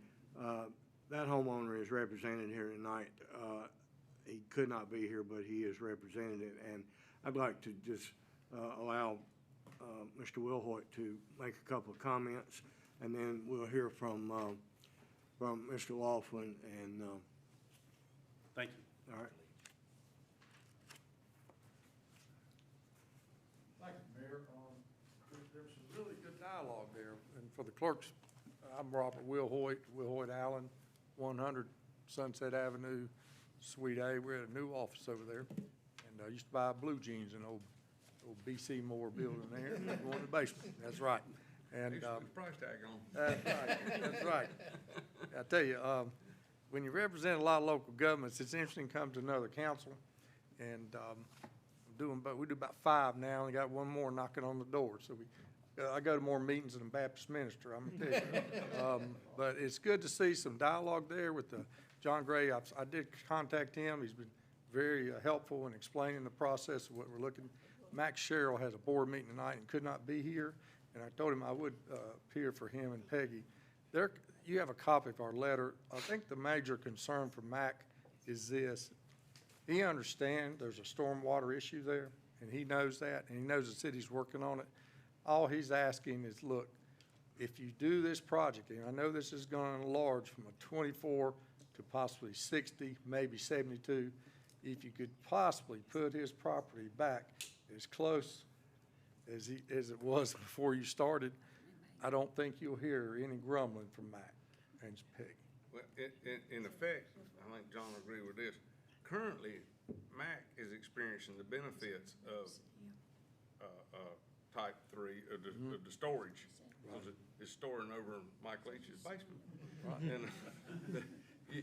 [SPEAKER 1] that homeowner is represented here tonight. He could not be here, but he is represented, and I'd like to just allow Mr. Wilhoit to make a couple of comments, and then we'll hear from Mr. Laughlin and.
[SPEAKER 3] Thank you.
[SPEAKER 1] All right.
[SPEAKER 10] Thank you, Mayor. There's some really good dialogue there, and for the clerks, I'm Robert Wilhoit Allen, 100 Sunset Avenue, Suite A. We're at a new office over there, and I used to buy blue jeans in old BC Moore building there, and one in the basement. That's right. And
[SPEAKER 8] They should put the price tag on.
[SPEAKER 10] that's right. That's right. I tell you, when you represent a lot of local governments, it's interesting to come to another council, and doing, but we do about 5 now, and got one more knocking on the door. So I go to more meetings than a Baptist minister, I'm gonna tell you. But it's good to see some dialogue there with John Gray. I did contact him. He's been very helpful in explaining the process of what we're looking. Max Sherrill has a board meeting tonight and could not be here, and I told him I would appear for him and Peggy. You have a copy of our letter. I think the major concern for Mac is this. He understands there's a stormwater issue there, and he knows that, and he knows the city's working on it. All he's asking is, look, if you do this project, and I know this is going to enlarge from a 24 to possibly 60, maybe 72, if you could possibly put his property back as close as it was before you started, I don't think you'll hear any grumbling from Mac and Peggy.
[SPEAKER 8] Well, in effect, I think John will agree with this. Currently, Mac is experiencing the benefits of type 3 of the storage, because it's storing over in Mike Leach's basement. And,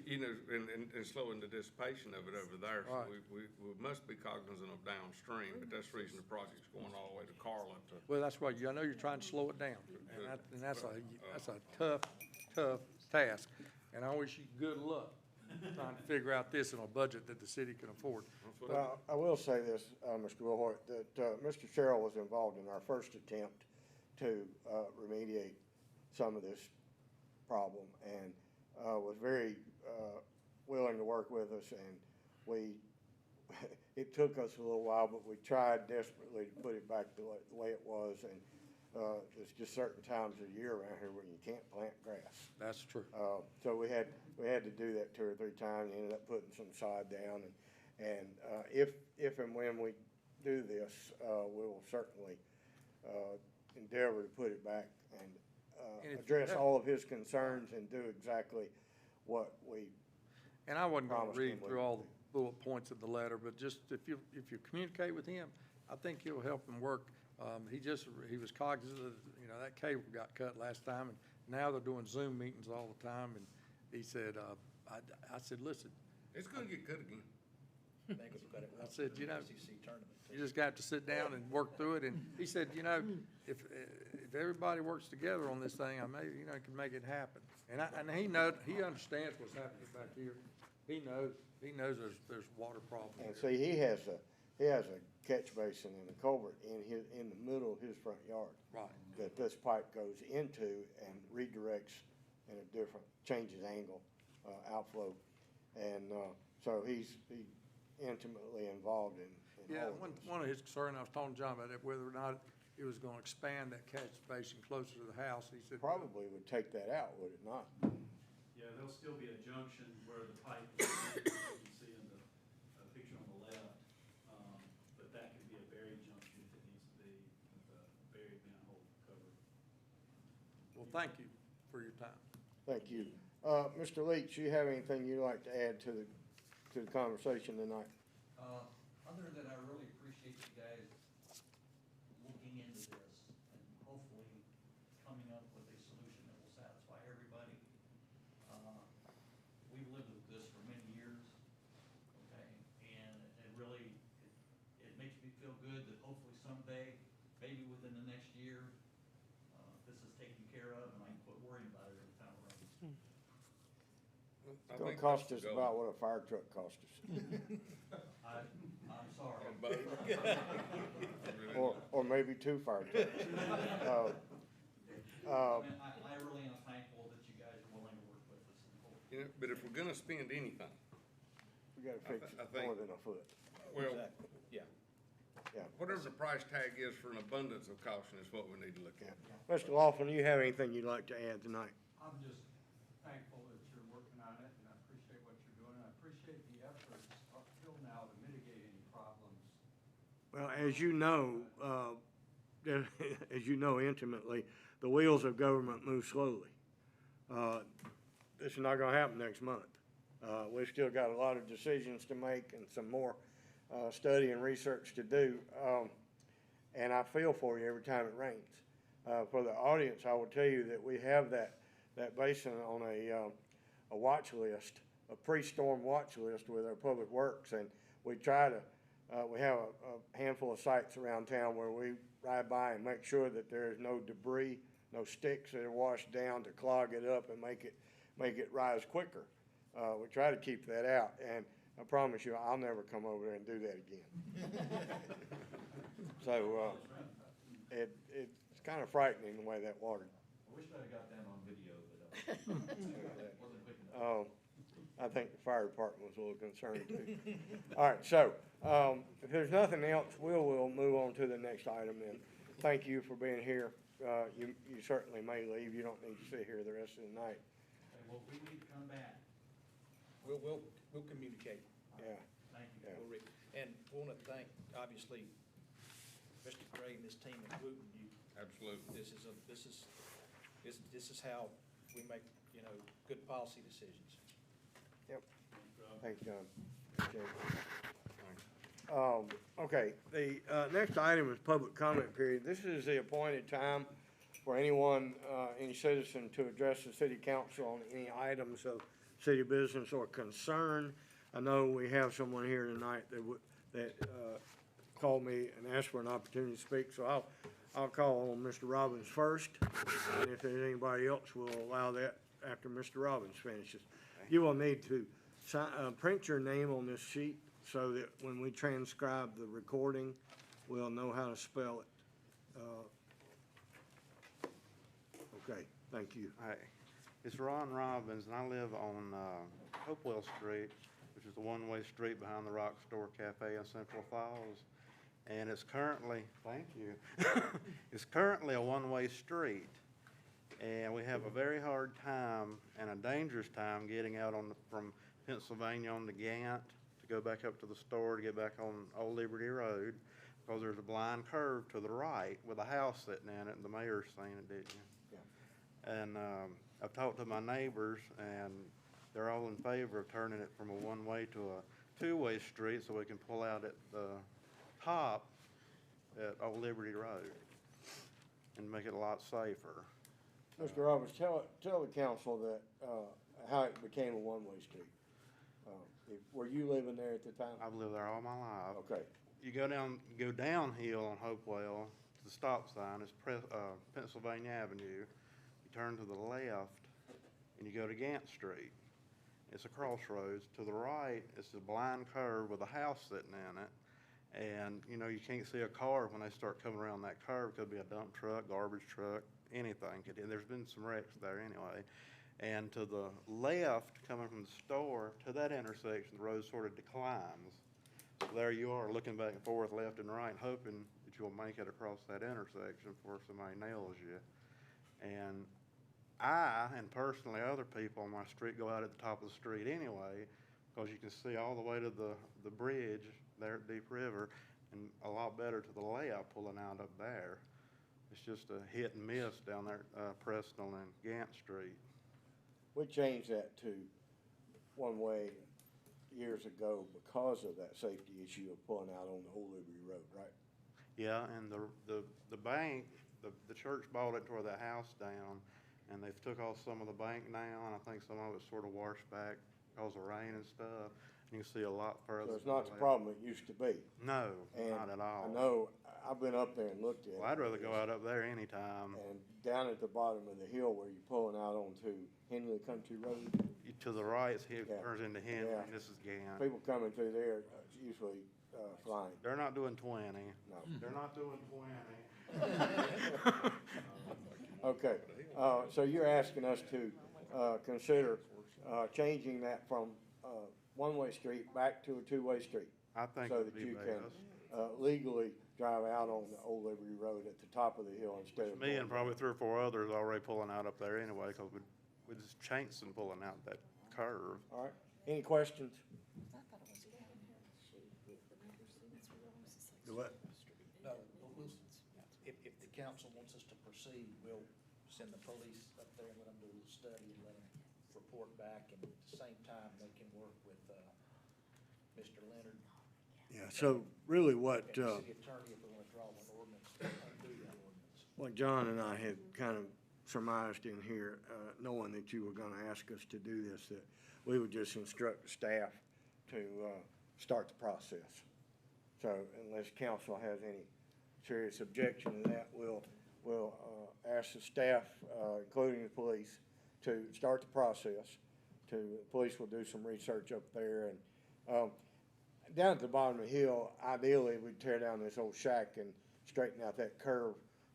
[SPEAKER 8] you know, and slowing the dissipation of it over there. So we must be cognizant of downstream, but that's the reason the project's going all the way to Carlin to.
[SPEAKER 10] Well, that's why I know you're trying to slow it down, and that's a tough task. And I wish you good luck trying to figure out this in a budget that the city can afford.
[SPEAKER 1] Well, I will say this, Mr. Wilhoit, that Mr. Sherrill was involved in our first attempt to remediate some of this problem, and was very willing to work with us, and it took us a little while, but we tried desperately to put it back the way it was, and there's just certain times of the year around here when you can't plant grass.
[SPEAKER 10] That's true.
[SPEAKER 1] So we had to do that 2 or 3 times, and ended up putting some sod down, and if and when we do this, we will certainly endeavor to put it back and address all of his concerns and do exactly what we.
[SPEAKER 10] And I wasn't going to
[SPEAKER 1] promised him
[SPEAKER 10] read
[SPEAKER 1] we
[SPEAKER 10] through
[SPEAKER 1] would
[SPEAKER 10] all
[SPEAKER 1] do.
[SPEAKER 10] the bullet points of the letter, but just if you communicate with him, I think you'll help him work. He was cognizant of, that cable got cut last time, and now they're doing Zoom meetings all the time, and he said, I said, listen.
[SPEAKER 8] It's gonna get cut again.
[SPEAKER 10] I said, you just got to sit down and work through it, and he said, if everybody works together on this thing, I may, can make it happen. And he understands what's happening back here. He knows there's water problems.
[SPEAKER 1] And see, he has a catch basin and a culvert in the middle of his front yard.
[SPEAKER 10] Right.
[SPEAKER 1] That this pipe goes into and redirects in a different, changes angle, outflow. And, so he's intimately involved in
[SPEAKER 10] Yeah,
[SPEAKER 1] all of this.
[SPEAKER 10] one of his concerns, I was talking to John about it, whether or not it was gonna expand that catch basin closer to the house. He said.
[SPEAKER 1] Probably would take that out, would it not?
[SPEAKER 3] Yeah, there'll still be a junction where the pipe is, you can see in the picture on the left, but that could be a buried junction if it needs to be, with a buried manhole cover.
[SPEAKER 10] Well, thank you for your time.
[SPEAKER 1] Thank you. Mr. Leach, you have anything you'd like to add to the conversation tonight?
[SPEAKER 9] Other than I really appreciate you guys looking into this and hopefully coming up with a solution that will satisfy everybody. We've lived with this for many years, okay, and it really, it makes me feel good that hopefully someday, maybe within the next year, this is taken care of and I can quit worrying about it every time it rains.
[SPEAKER 1] It's gonna cost us about what a fire truck cost us.
[SPEAKER 9] I'm sorry.
[SPEAKER 1] Or maybe 2 fire trucks.
[SPEAKER 9] I really am thankful that you guys are willing to work with us. And hope-
[SPEAKER 8] But if we're gonna spend anything,
[SPEAKER 1] We gotta fix
[SPEAKER 8] I think-
[SPEAKER 1] more than a foot.
[SPEAKER 8] well,
[SPEAKER 2] Yeah.
[SPEAKER 1] Yeah.
[SPEAKER 8] whatever the price tag is for an abundance of caution is what we need to look at.
[SPEAKER 1] Mr. Laughlin, do you have anything you'd like to add tonight?
[SPEAKER 11] I'm just thankful that you're working on it, and I appreciate what you're doing, and I appreciate the efforts up till now to mitigate any problems.
[SPEAKER 1] Well, as you know, as you know intimately, the wheels of government move slowly. This is not gonna happen next month. We've still got a lot of decisions to make and some more study and research to do. And I feel for you every time it rains. For the audience, I will tell you that we have that basin on a watch list, a pre-storm watch list with our public works, and we try to We have a handful of sites around town where we ride by and make sure that there is no debris, no sticks that are washed down to clog it up and make it rise quicker. We try to keep that out, and I promise you, I'll never come over there and do that again. So, it's kind of frightening the way that water.
[SPEAKER 9] I wish I'd have got that on video, but, wasn't quick enough.
[SPEAKER 1] Oh, I think the fire department was a little concerned too. All right, so, if there's nothing else, we'll move on to the next item then. Thank you for being here. You certainly may leave. You don't need to sit here the rest of the night.
[SPEAKER 9] Okay, well, we need to come back.
[SPEAKER 2] We'll communicate.
[SPEAKER 1] Yeah.
[SPEAKER 9] Thank you.
[SPEAKER 1] Yeah.
[SPEAKER 2] And we want to thank, obviously, Mr. Gray and his team at Wooten.
[SPEAKER 8] Absolutely.
[SPEAKER 2] This is how we make, good policy decisions.
[SPEAKER 1] Yep. Thanks, John. Appreciate it. Okay, the next item is public comment period. This is the appointed time for anyone, any citizen to address the city council on any items of city business or concern. I know we have someone here tonight that called me and asked for an opportunity to speak, so I'll call on Mr. Robbins first, and if there's anybody else, we'll allow that after Mr. Robbins finishes. You will need to print your name on this sheet so that when we transcribe the recording, we'll know how to spell it. Okay, thank you.
[SPEAKER 12] Hi, it's Ron Robbins, and I live on Hopewell Street, which is the one-way street behind the Rock Store Cafe in Central Falls. And it's currently, thank you, it's currently a one-way street. And we have a very hard time and a dangerous time getting out from Pennsylvania on to Gant to go back up to the store to get back on Old Liberty Road, because there's a blind curve to the right with a house sitting in it, and the mayor's seen it, didn't you?
[SPEAKER 1] Yeah.
[SPEAKER 12] And I've talked to my neighbors, and they're all in favor of turning it from a one-way to a two-way street so we can pull out at the top at Old Liberty Road and make it a lot safer.
[SPEAKER 1] Mr. Roberts, tell the council that, how it became a one-way street. Were you living there at the time?
[SPEAKER 12] I've lived there all my life.
[SPEAKER 1] Okay,
[SPEAKER 12] You go downhill on Hopewell to the stop sign, it's Pennsylvania Avenue. You turn to the left and you go to Gant Street. It's a crossroads. To the right, it's a blind curve with a house sitting in it. And, you can't see a car when they start coming around that curve. It could be a dump truck, garbage truck, anything. There's been some wrecks there anyway. And to the left, coming from the store, to that intersection, the road sort of declines. So there you are, looking back and forth, left and right, hoping that you'll make it across that intersection before somebody nails you. And I, and personally other people on my street, go out at the top of the street anyway, because you can see all the way to the bridge there at Deep River, and a lot better to the left pulling out up there. It's just a hit and miss down there, Preston and Gant Street.
[SPEAKER 1] we changed that to one-way years ago because of that safety issue of pulling out on the Old Liberty Road, right?
[SPEAKER 12] Yeah, and the bank, the church bought it, tore the house down, and they've took off some of the bank now, and I think some of it's sort of washed back because of rain and stuff. You can see a lot further.
[SPEAKER 1] So it's not the problem it used to be.
[SPEAKER 12] No,
[SPEAKER 1] And
[SPEAKER 12] not at all.
[SPEAKER 1] I know, I've been up there and looked at it.
[SPEAKER 12] Well, I'd rather go out up there anytime.
[SPEAKER 1] And down at the bottom of the hill where you're pulling out onto Henley Country Road,
[SPEAKER 12] To the right, it
[SPEAKER 1] Yeah.
[SPEAKER 12] turns into Henley.
[SPEAKER 1] Yeah.
[SPEAKER 12] This is Gant.
[SPEAKER 1] people coming through there usually flying.
[SPEAKER 12] They're not doing 20.
[SPEAKER 1] No.
[SPEAKER 12] They're not doing 20.
[SPEAKER 1] Okay, so you're asking us to consider changing that from one-way street back to a two-way street?
[SPEAKER 12] I think
[SPEAKER 1] So
[SPEAKER 12] it'd
[SPEAKER 1] that
[SPEAKER 12] be
[SPEAKER 1] you
[SPEAKER 12] best.
[SPEAKER 1] can legally drive out on the Old Liberty Road at the top of the hill instead of.
[SPEAKER 12] Me and probably 3 or 4 others already pulling out up there anyway, because we're just chancing pulling out that curve.
[SPEAKER 1] All right, any questions? Do what?
[SPEAKER 2] No, if the council wants us to proceed, we'll send the police up there and let them do a little study and let them report back. And at the same time, they can work with Mr. Leonard
[SPEAKER 1] Yeah, so really what,
[SPEAKER 2] and the city attorney if we want to draw an ordinance, undo that ordinance.
[SPEAKER 1] what John and I had kind of surmised in here, knowing that you were gonna ask us to do this, that we would just instruct the staff to start the process. So unless council has any serious objection to that, we'll ask the staff, including the police, to start the process. The police will do some research up there, and down at the bottom of the hill, ideally, we'd tear down this old shack and straighten out that curve,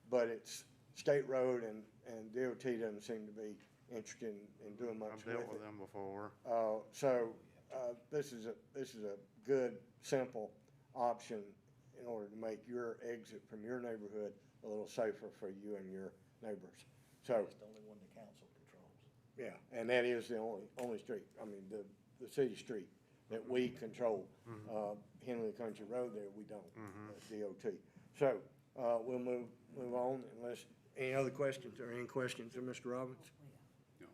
[SPEAKER 1] but it's state road, and DOT doesn't seem to be interested in doing much
[SPEAKER 12] I've
[SPEAKER 1] with it.
[SPEAKER 12] dealt with them before.
[SPEAKER 1] This is a good, simple option in order to make your exit from your neighborhood a little safer for you and your neighbors. So,
[SPEAKER 2] It's the only one the council controls.
[SPEAKER 1] yeah, and that is the only street, I mean, the city street that we control. Henley Country Road there, we don't, DOT. So, we'll move on unless, any other questions or any questions of Mr. Robbins?
[SPEAKER 13] No,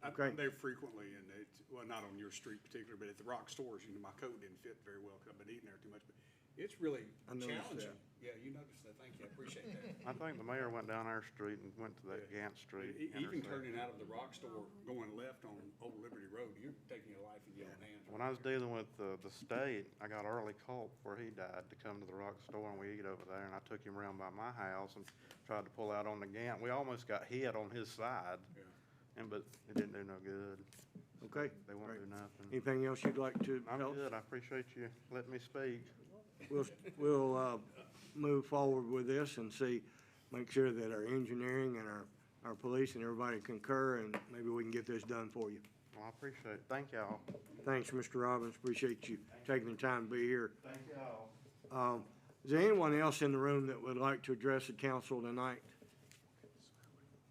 [SPEAKER 1] Okay.
[SPEAKER 13] I'm there frequently, and it's, well, not on your street particular, but at the rock stores, you know, my coat didn't fit very well because I've been eating there too much, but it's really
[SPEAKER 1] I noticed
[SPEAKER 13] challenging.
[SPEAKER 1] that.
[SPEAKER 13] Yeah, you noticed that, thank you, I appreciate that.
[SPEAKER 12] I think the mayor went down our street and went to that Gant Street
[SPEAKER 13] Even
[SPEAKER 12] intersection.
[SPEAKER 13] turning out of the rock store, going left on Old Liberty Road, you're taking your life in your own hands.
[SPEAKER 12] When I was dealing with the state, I got early call before he died to come to the rock store, and we eat over there, and I took him around by my house and tried to pull out on the Gant. We almost got hit on his side,
[SPEAKER 13] Yeah.
[SPEAKER 12] but it didn't do no good.
[SPEAKER 1] Okay.
[SPEAKER 12] They won't do nothing.
[SPEAKER 1] Anything else you'd like to
[SPEAKER 12] I'm
[SPEAKER 1] tell us?
[SPEAKER 12] good. I appreciate you letting me speak.
[SPEAKER 1] We'll move forward with this and see, make sure that our engineering and our police and everybody concur, and maybe we can get this done for you.
[SPEAKER 12] Well, I appreciate it. Thank y'all.
[SPEAKER 1] Thanks, Mr. Robbins. Appreciate you taking the time to be here.
[SPEAKER 12] Thank y'all.
[SPEAKER 1] Is there anyone else in the room that would like to address the council tonight?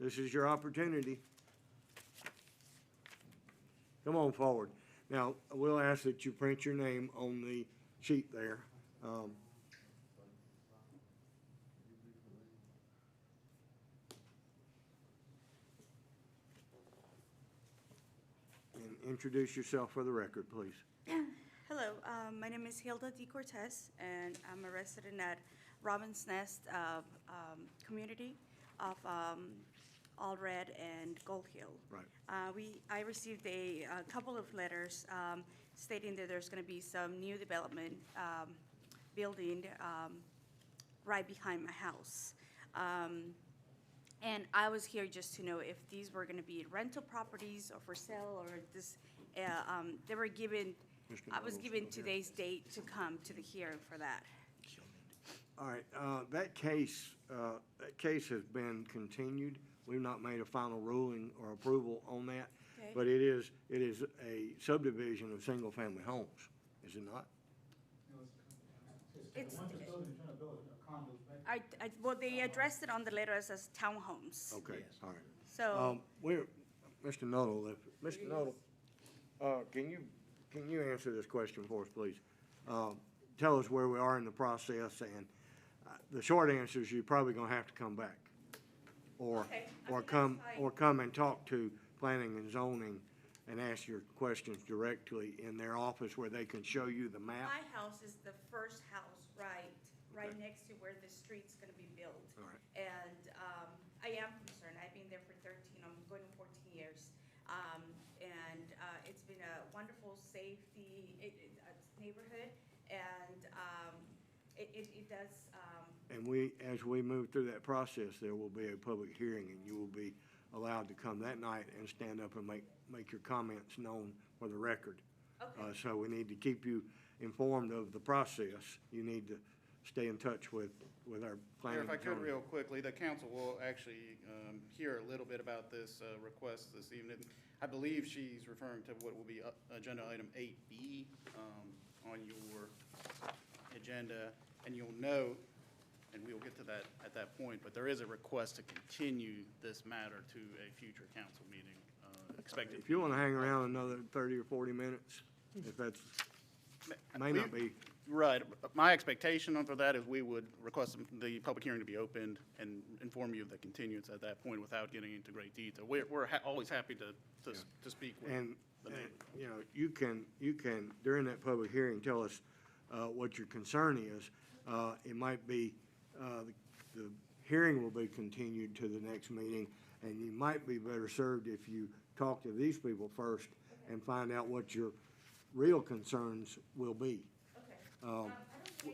[SPEAKER 1] This is your opportunity. Come on forward. Now, we'll ask that you print your name on the sheet there. And introduce yourself for the record, please.
[SPEAKER 14] Hello, my name is Hilda D. Cortez, and I'm a resident at Robin's Nest community of Allred and Gold Hill.
[SPEAKER 1] Right.
[SPEAKER 14] I received a couple of letters stating that there's going to be some new development building right behind my house. And I was here just to know if these were going to be rental properties or for sale, or this, they were given, I was given today's date to come to the hearing for that.
[SPEAKER 1] All right, that case has been continued. We've not made a final ruling or approval on that.
[SPEAKER 14] Okay.
[SPEAKER 1] But it is a subdivision of single-family homes, is it not?
[SPEAKER 14] It's, well, they addressed it on the letter as townhomes.
[SPEAKER 1] Okay, all right.
[SPEAKER 14] So,
[SPEAKER 1] Mr. Nuttall, Mr. Nuttall, can you answer this question for us, please? Tell us where we are in the process, and the short answer is you're probably gonna have to come back. Or come and talk to planning and zoning and ask your questions directly in their office where they can show you the map.
[SPEAKER 14] my house is the first house right next to where the street's gonna be built.
[SPEAKER 1] All right.
[SPEAKER 14] And, I am concerned, I've been there for 13, I'm going on 14 years. And, it's been a wonderful safety, neighborhood, and, it does,
[SPEAKER 1] And as we move through that process, there will be a public hearing, and you will be allowed to come that night and stand up and make your comments known for the record.
[SPEAKER 14] Okay.
[SPEAKER 1] So we need to keep you informed of the process. You need to stay in touch with our planning.
[SPEAKER 5] Mayor, if I
[SPEAKER 1] and
[SPEAKER 5] could
[SPEAKER 1] zoning.
[SPEAKER 5] real quickly, the council will actually hear a little bit about this request this evening. I believe she's referring to what will be agenda item 8B on your agenda, and you'll note, and we'll get to that at that point, but there is a request to continue this matter to a future council meeting expected.
[SPEAKER 1] If you want to hang around another 30 or 40 minutes, if that's, may not be.
[SPEAKER 5] Right. My expectation for that is we would request the public hearing to be opened and inform you of the continuance at that point without getting into great detail. We're always happy to speak with
[SPEAKER 1] And,
[SPEAKER 5] the neighbor.
[SPEAKER 1] you know, you can, during that public hearing, tell us what your concern is. It might be, the hearing will be continued to the next meeting, and you might be better served if you talk to these people first and find out what your real concerns will be.
[SPEAKER 14] okay. I don't think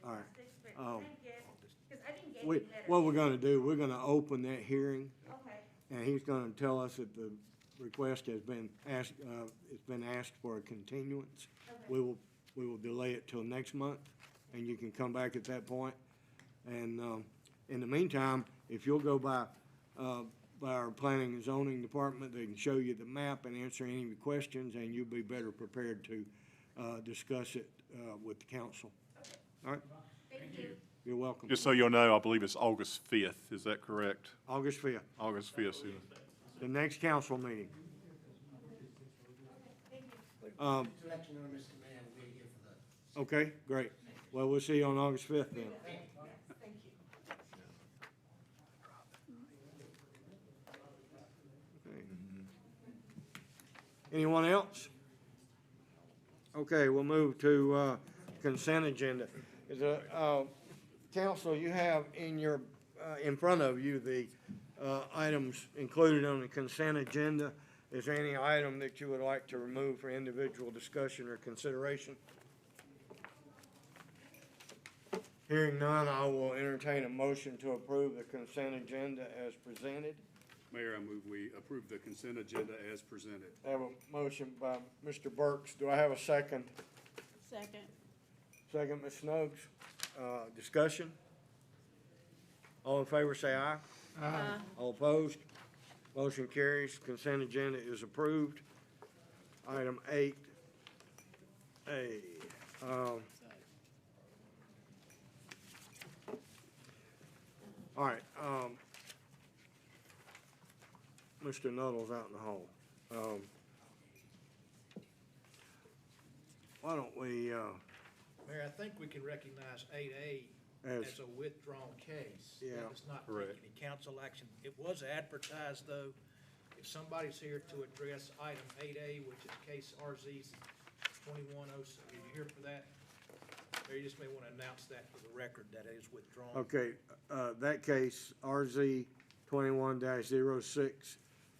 [SPEAKER 1] All right.
[SPEAKER 14] fantastic, but I didn't get, because I didn't get
[SPEAKER 1] We,
[SPEAKER 14] any letters.
[SPEAKER 1] what we're gonna do, we're gonna open that hearing,
[SPEAKER 14] Okay,
[SPEAKER 1] and he's gonna tell us that the request has been asked, it's been asked for a continuance.
[SPEAKER 14] okay.
[SPEAKER 1] We will delay it till next month, and you can come back at that point. And, in the meantime, if you'll go by our planning and zoning department, they can show you the map and answer any questions, and you'll be better prepared to, discuss it, with the council. All right?
[SPEAKER 14] Thank you.
[SPEAKER 1] You're welcome.
[SPEAKER 4] Just so you'll know, I believe it's August 5th, is that correct?
[SPEAKER 1] August 5th,
[SPEAKER 4] August 5th, Susan.
[SPEAKER 1] the next council meeting. Okay, great. Well, we'll see you on August 5th then.
[SPEAKER 14] Thank you.
[SPEAKER 1] Okay. Anyone else? Okay, we'll move to consent agenda. Is council, you have in front of you the items included on the consent agenda. Is there any item that you would like to remove for individual discussion or consideration? Hearing none, I will entertain a motion to approve the consent agenda as presented.
[SPEAKER 13] Mayor, I move we approve the consent agenda as presented.
[SPEAKER 1] I have a motion by Mr. Burks. Do I have a second?
[SPEAKER 14] Second.
[SPEAKER 1] Second, Ms. Snuggs. Discussion? All in favor, say aye. Aye. All opposed? Motion carries. Consent agenda is approved. Item 8A. All right, Mr. Nuttall's out in the hall. Why don't we,
[SPEAKER 2] Mayor, I think we can recognize 8A
[SPEAKER 1] As-
[SPEAKER 2] as a withdrawn case.
[SPEAKER 1] Yeah.
[SPEAKER 2] That does not
[SPEAKER 4] Correct.
[SPEAKER 2] take any council action. It was advertised, though. If somebody's here to address item 8A, which is case RZ 2106, are you here for that? Or you just may want to announce that for the record, that it is withdrawn.
[SPEAKER 1] okay, that case, RZ 21-06,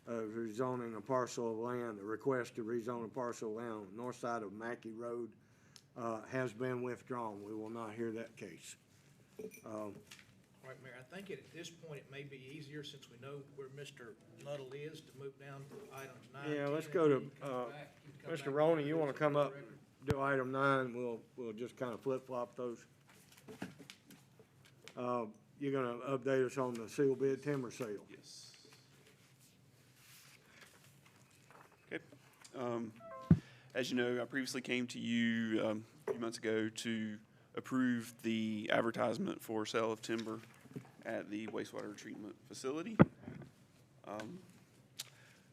[SPEAKER 1] rezoning a parcel of land, the request to rezone a parcel of land on the north side of Mackey Road, has been withdrawn. We will not hear that case.
[SPEAKER 2] All right, Mayor, I think at this point, it may be easier, since we know where Mr. Nuttall is, to move down to items 9, 10.
[SPEAKER 1] Yeah, let's go to,
[SPEAKER 2] and he can come back- he can come
[SPEAKER 1] Mr.
[SPEAKER 2] back
[SPEAKER 1] Roney,
[SPEAKER 2] and
[SPEAKER 1] you wanna
[SPEAKER 2] introduce it
[SPEAKER 1] come
[SPEAKER 2] for the
[SPEAKER 1] up,
[SPEAKER 2] record.
[SPEAKER 1] do item 9, we'll just kind of flip-flop those. You're gonna update us on the seal bid timber sale.
[SPEAKER 3] Yes. Okay. As you know, I previously came to you a few months ago to approve the advertisement for sale of timber at the wastewater treatment facility.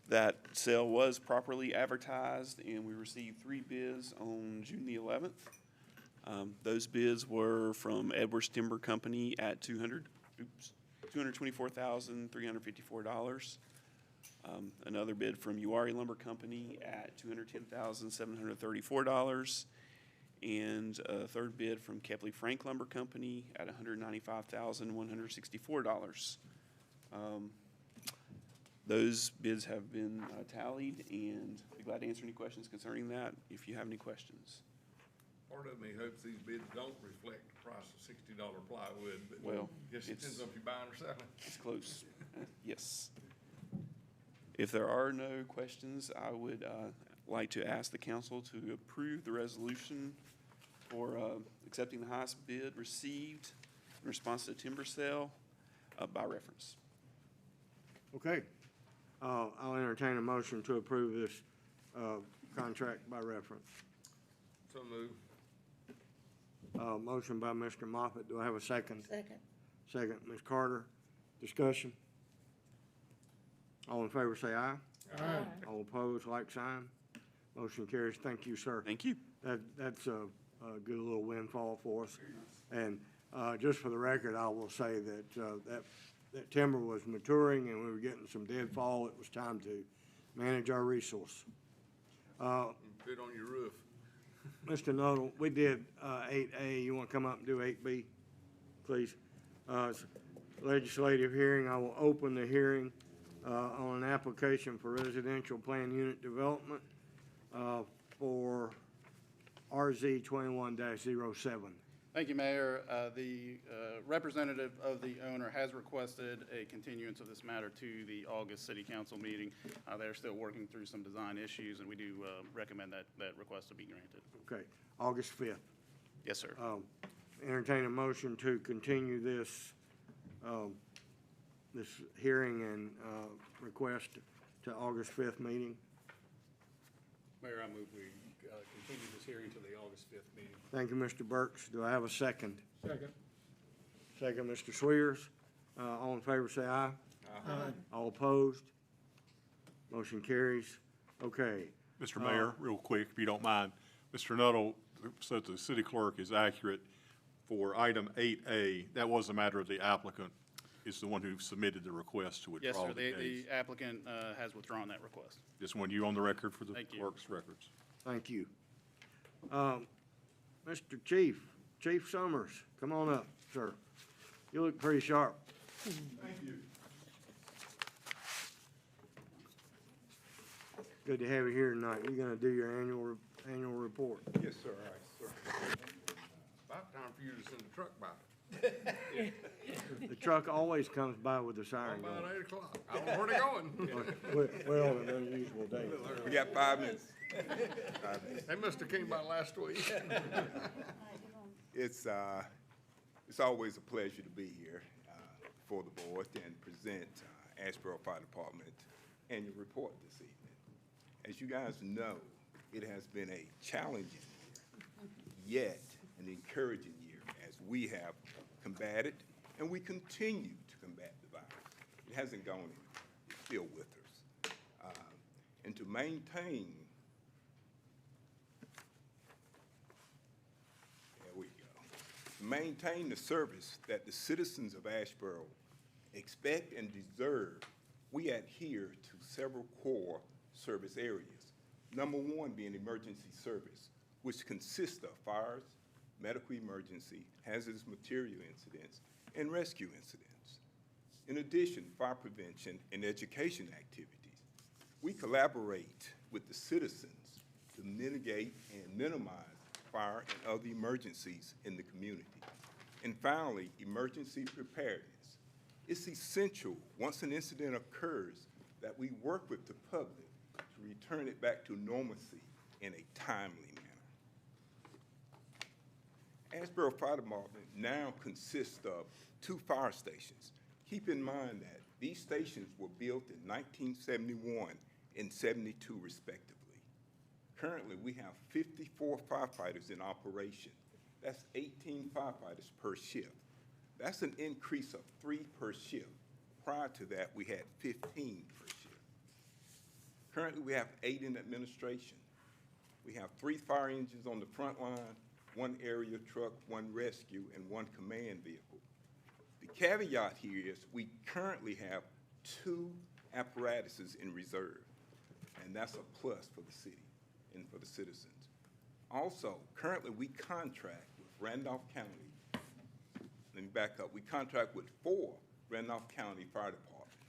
[SPEAKER 3] That sale was properly advertised, and we received 3 bids on June the 11th. Those bids were from Edwards Timber Company at $224,354. Another bid from Uwari Lumber Company at $210,734. And a third bid from Kepley Frank Lumber Company at $195,164. Those bids have been tallied, and I'd be glad to answer any questions concerning that if you have any questions.
[SPEAKER 8] Part of me hopes these bids don't reflect the price of $60 plywood, but
[SPEAKER 3] Well,
[SPEAKER 8] guess it
[SPEAKER 3] it's-
[SPEAKER 8] depends on if you're buying or selling.
[SPEAKER 3] It's close. Yes. If there are no questions, I would like to ask the council to approve the resolution for accepting the highest bid received in response to the timber sale by reference.
[SPEAKER 1] Okay, I'll entertain a motion to approve this, contract by reference.
[SPEAKER 8] So move.
[SPEAKER 1] Motion by Mr. Moffett. Do I have a second?
[SPEAKER 14] Second.
[SPEAKER 1] Second, Ms. Carter. Discussion? All in favor, say aye.
[SPEAKER 14] Aye.
[SPEAKER 1] All opposed, like sign. Motion carries. Thank you, sir.
[SPEAKER 3] Thank you.
[SPEAKER 1] That's a good little windfall for us. And just for the record, I will say that that timber was maturing and we were getting some deadfall. It was time to manage our resource.
[SPEAKER 8] Put on your roof.
[SPEAKER 1] Mr. Nuttall, we did 8A. You want to come up and do 8B, please? Legislative hearing. I will open the hearing on an application for residential plan unit development for RZ 21-07.
[SPEAKER 5] Thank you, Mayor. The representative of the owner has requested a continuance of this matter to the August City Council meeting. They're still working through some design issues, and we do recommend that request to be granted.
[SPEAKER 1] Okay, August 5th.
[SPEAKER 5] Yes, sir.
[SPEAKER 1] Entertain a motion to continue this, this hearing and request to August 5th meeting.
[SPEAKER 13] Mayor, I move we continue this hearing to the August 5th meeting.
[SPEAKER 1] Thank you, Mr. Burks. Do I have a second?
[SPEAKER 10] Second.
[SPEAKER 1] Second, Mr. Swears. All in favor, say aye.
[SPEAKER 10] Aye.
[SPEAKER 1] All opposed? Motion carries. Okay.
[SPEAKER 4] Mr. Mayor, real quick, if you don't mind, Mr. Nuttall said the city clerk is accurate for item 8A. That was a matter of the applicant is the one who submitted the request to
[SPEAKER 5] Yes,
[SPEAKER 4] withdraw
[SPEAKER 5] sir.
[SPEAKER 4] the case.
[SPEAKER 5] The applicant has withdrawn that request.
[SPEAKER 4] Just want you on the record for the
[SPEAKER 5] Thank you.
[SPEAKER 4] clerk's records.
[SPEAKER 1] Thank you. Mr. Chief Summers, come on up, sir. You look pretty sharp.
[SPEAKER 4] Thank you.
[SPEAKER 1] Good to have you here tonight. You're gonna do your annual report.
[SPEAKER 8] Yes, sir, all right, sir. About time for you to send the truck by.
[SPEAKER 1] The truck always comes by with the siren
[SPEAKER 8] About
[SPEAKER 1] going.
[SPEAKER 8] 8 o'clock. I don't know where they're going.
[SPEAKER 1] We're on an unusual day.
[SPEAKER 8] We got 5 minutes. They must have came by last week.
[SPEAKER 15] It's always a pleasure to be here for the board and present Asheboro Fire Department annual report this evening. As you guys know, it has been a challenging year, yet an encouraging year as we have combated and we continue to combat the virus. It hasn't gone anywhere. It's still with us. And to maintain maintain the service that the citizens of Asheboro expect and deserve, we adhere to several core service areas. Number one being emergency service, which consists of fires, medical emergency, hazardous material incidents, and rescue incidents. In addition, fire prevention and education activities. We collaborate with the citizens to mitigate and minimize fire and other emergencies in the community. And finally, emergency preparedness. It's essential, once an incident occurs, that we work with the public to return it back to normalcy in a timely manner. Asheboro Fire Department now consists of 2 fire stations. Keep in mind that these stations were built in 1971 and 72 respectively. Currently, we have 54 firefighters in operation. That's 18 firefighters per shift. That's an increase of 3 per shift. Prior to that, we had 15 per shift. Currently, we have 8 in administration. We have 3 fire engines on the front line, 1 area truck, 1 rescue, and 1 command vehicle. The caveat here is we currently have 2 apparatuses in reserve, and that's a plus for the city and for the citizens. Also, currently we contract with Randolph County. Let me back up. We contract with 4 Randolph County fire departments,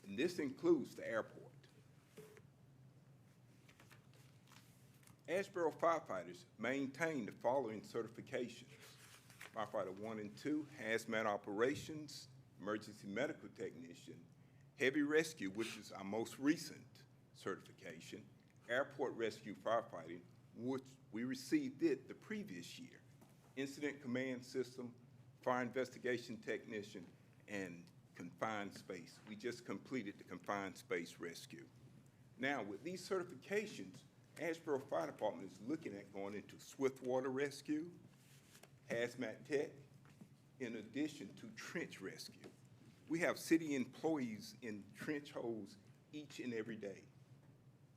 [SPEAKER 15] and this includes the airport. Asheboro firefighters maintain the following certifications: Firefighter 1 and 2, Hazmat Operations, Emergency Medical Technician, Heavy Rescue, which is our most recent certification, Airport Rescue Firefighting, which we received it the previous year, Incident Command System, Fire Investigation Technician, and Confined Space. We just completed the Confined Space Rescue. Now, with these certifications, Asheboro Fire Department is looking at going into swiftwater rescue, hazmat tech, in addition to trench rescue. We have city employees in trench holes each and every day,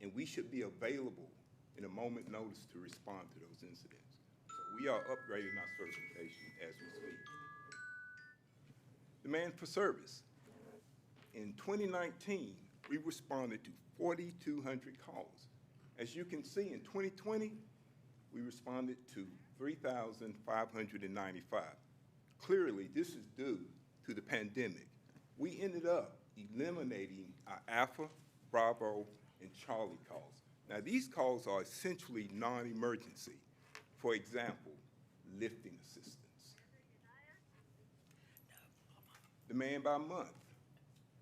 [SPEAKER 15] and we should be available in a moment notice to respond to those incidents. So we are upgrading our certification as we speak. Demand for service. In 2019, we responded to 4,200 calls. As you can see, in 2020, we responded to 3,595. Clearly, this is due to the pandemic. We ended up eliminating our Alpha, Bravo, and Charlie calls. Now, these calls are essentially non-emergency. For example, lifting assistance. Demand by month.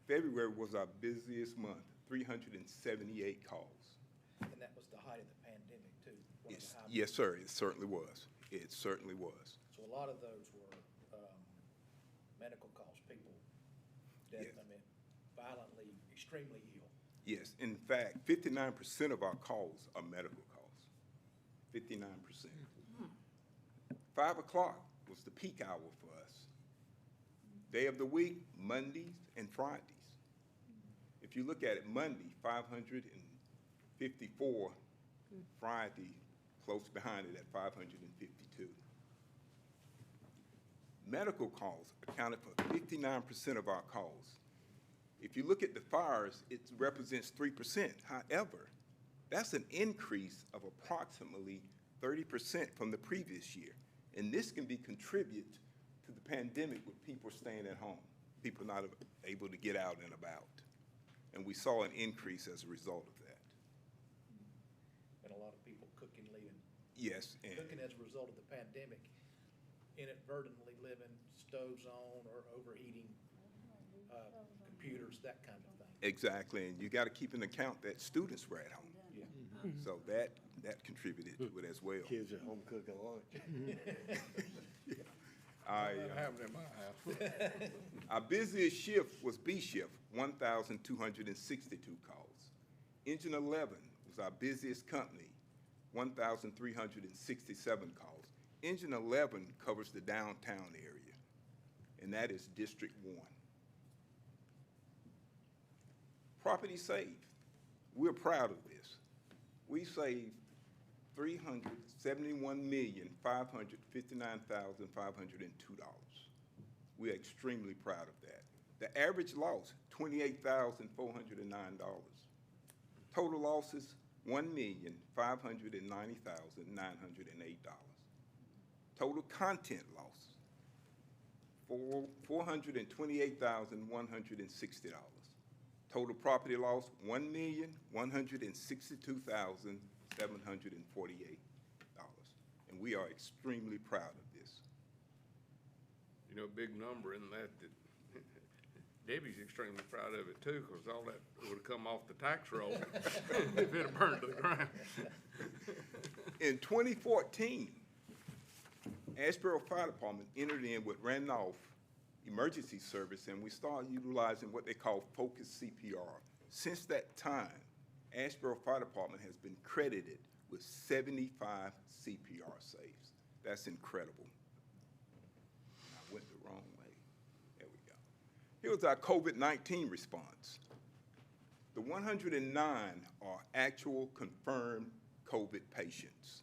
[SPEAKER 15] February was our busiest month, 378 calls.
[SPEAKER 2] And that was the height of the pandemic too. One of the high-
[SPEAKER 15] Yes, sir, it certainly was. It certainly was.
[SPEAKER 2] So a lot of those were medical calls, people,
[SPEAKER 15] Yes.
[SPEAKER 2] violently, extremely ill.
[SPEAKER 15] Yes, in fact, 59% of our calls are medical calls. 59%. 5 o'clock was the peak hour for us. Day of the week, Mondays and Fridays. If you look at it, Monday, 554, Friday, close behind it at 552. Medical calls accounted for 59% of our calls. If you look at the fires, it represents 3%. However, that's an increase of approximately 30% from the previous year. And this can be contributed to the pandemic with people staying at home, people not able to get out and about. And we saw an increase as a result of that.
[SPEAKER 2] And a lot of people cooking, leaving,
[SPEAKER 15] Yes, and
[SPEAKER 2] cooking as a result of the pandemic, inadvertently leaving stoves on or overheating computers, that kind of thing.
[SPEAKER 15] exactly, and you got to keep in account that students were at home.
[SPEAKER 2] Yeah.
[SPEAKER 15] So that contributed to it as well.
[SPEAKER 1] Kids at home cooking lunch.
[SPEAKER 8] Have it in my house.
[SPEAKER 15] Our busiest shift was B shift, 1,262 calls. Engine 11 was our busiest company, 1,367 calls. Engine 11 covers the downtown area, and that is District 1. Property saved. We're proud of this. We saved $371,559,502. We're extremely proud of that. The average loss, $28,409. Total losses, $1,590,908. Total content loss, $428,160. Total property loss, $1,162,748. And we are extremely proud of this.
[SPEAKER 8] You know, big number in that Debbie's extremely proud of it too, because all that would have come off the tax roll if it had burned to the ground.
[SPEAKER 15] In 2014, Asheboro Fire Department entered in with Randolph Emergency Service, and we started utilizing what they call focused CPR. Since that time, Asheboro Fire Department has been credited with 75 CPR saves. That's incredible. I went the wrong way. There we go. Here's our COVID-19 response. The 109 are actual confirmed COVID patients.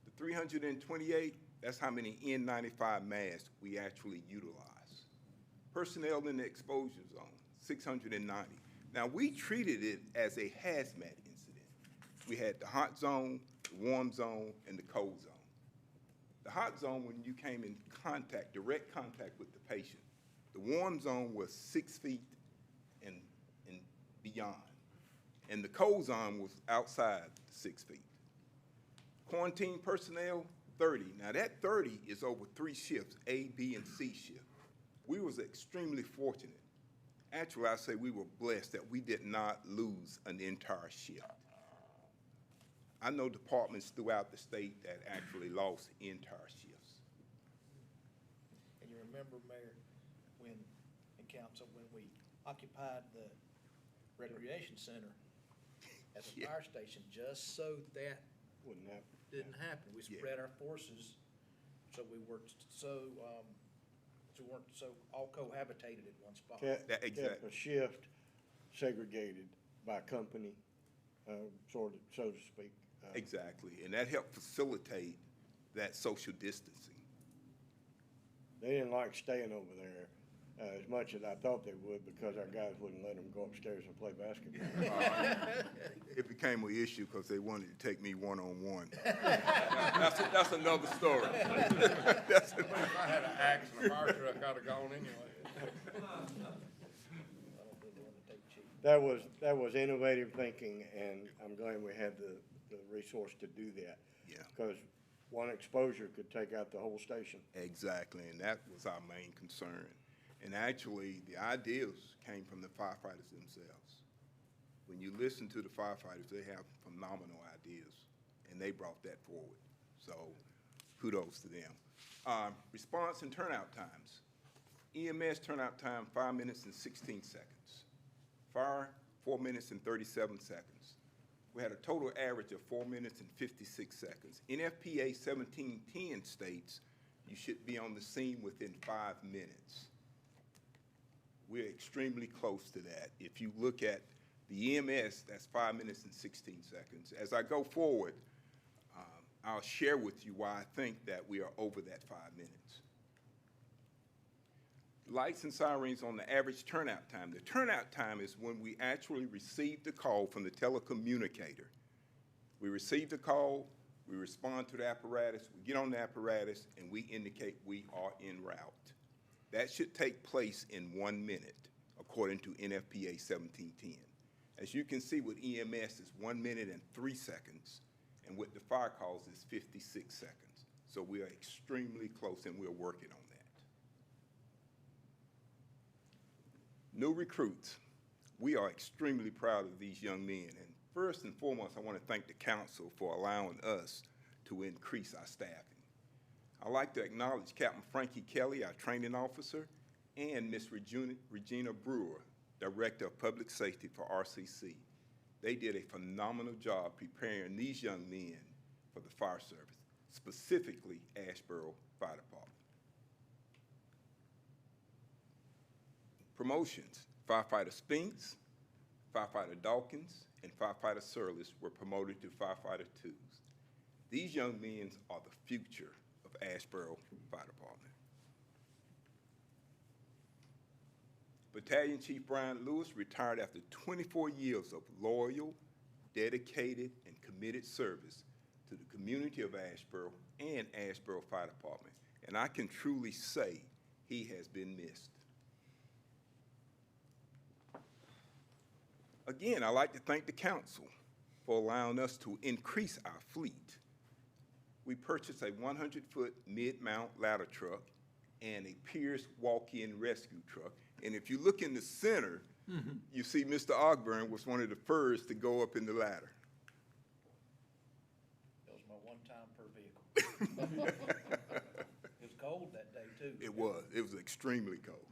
[SPEAKER 15] The 328, that's how many N95 masks we actually utilize. Personnel in the exposure zone, 690. Now, we treated it as a hazmat incident. We had the hot zone, the warm zone, and the cold zone. The hot zone, when you came in contact, direct contact with the patient. The warm zone was 6 feet and beyond. And the cold zone was outside 6 feet. Quarantine personnel, 30. Now, that 30 is over 3 shifts, A, B, and C shift. We was extremely fortunate. Actually, I say we were blessed that we did not lose an entire shift. I know departments throughout the state that actually lost entire shifts.
[SPEAKER 2] And you remember, Mayor, when, and council, when we occupied the recreation center as a
[SPEAKER 15] Yeah.
[SPEAKER 2] fire station, just so that
[SPEAKER 1] Wouldn't happen.
[SPEAKER 2] didn't happen. We
[SPEAKER 15] Yeah.
[SPEAKER 2] spread our forces, so we worked so weren't so all cohabitated in one spot.
[SPEAKER 1] Kept
[SPEAKER 15] That-
[SPEAKER 1] a
[SPEAKER 15] exactly.
[SPEAKER 1] shift segregated by company, sort of, so to speak.
[SPEAKER 15] Exactly, and that helped facilitate that social distancing.
[SPEAKER 1] They didn't like staying over there as much as I thought they would, because our guys wouldn't let them go upstairs and play basketball.
[SPEAKER 15] It became an issue because they wanted to take me one-on-one. That's another story. That's
[SPEAKER 8] If I had an axe and a fire truck, I'd have gone anyway.
[SPEAKER 1] That was innovative thinking, and I'm glad we had the resource to do that.
[SPEAKER 15] Yeah.
[SPEAKER 1] Because one exposure could take out the whole station.
[SPEAKER 15] Exactly, and that was our main concern. And actually, the ideas came from the firefighters themselves. When you listen to the firefighters, they have phenomenal ideas, and they brought that forward. So kudos to them. Response and turnout times. EMS turnout time, 5 minutes and 16 seconds. Fire, 4 minutes and 37 seconds. We had a total average of 4 minutes and 56 seconds. NFPA 1710 states you should be on the scene within 5 minutes. We're extremely close to that. If you look at the EMS, that's 5 minutes and 16 seconds. As I go forward, I'll share with you why I think that we are over that 5 minutes. Lights and sirens on the average turnout time. The turnout time is when we actually receive the call from the telecommunicator. We receive the call, we respond to the apparatus, we get on the apparatus, and we indicate we are en route. That should take place in 1 minute, according to NFPA 1710. As you can see with EMS, it's 1 minute and 3 seconds, and with the fire calls, it's 56 seconds. So we are extremely close, and we're working on that. New recruits. We are extremely proud of these young men, and first and foremost, I want to thank the council for allowing us to increase our staffing. I'd like to acknowledge Captain Frankie Kelly, our training officer, and Ms. Regina Brewer, Director of Public Safety for RCC. They did a phenomenal job preparing these young men for the fire service, specifically Asheboro Fire Department. Promotions: Firefighter Spinks, Firefighter Dawkins, and Firefighter Surlis were promoted to Firefighter 2s. These young men are the future of Asheboro Fire Department. Battalion Chief Brian Lewis retired after 24 years of loyal, dedicated, and committed service to the community of Asheboro and Asheboro Fire Department, and I can truly say he has been missed. Again, I'd like to thank the council for allowing us to increase our fleet. We purchased a 100-foot mid-mount ladder truck and a Pierce walk-in rescue truck. And if you look in the center, you see Mr. Ogburn was one of the first to go up in the ladder.
[SPEAKER 2] That was my one time per vehicle. It was cold that day, too.
[SPEAKER 15] It was extremely cold.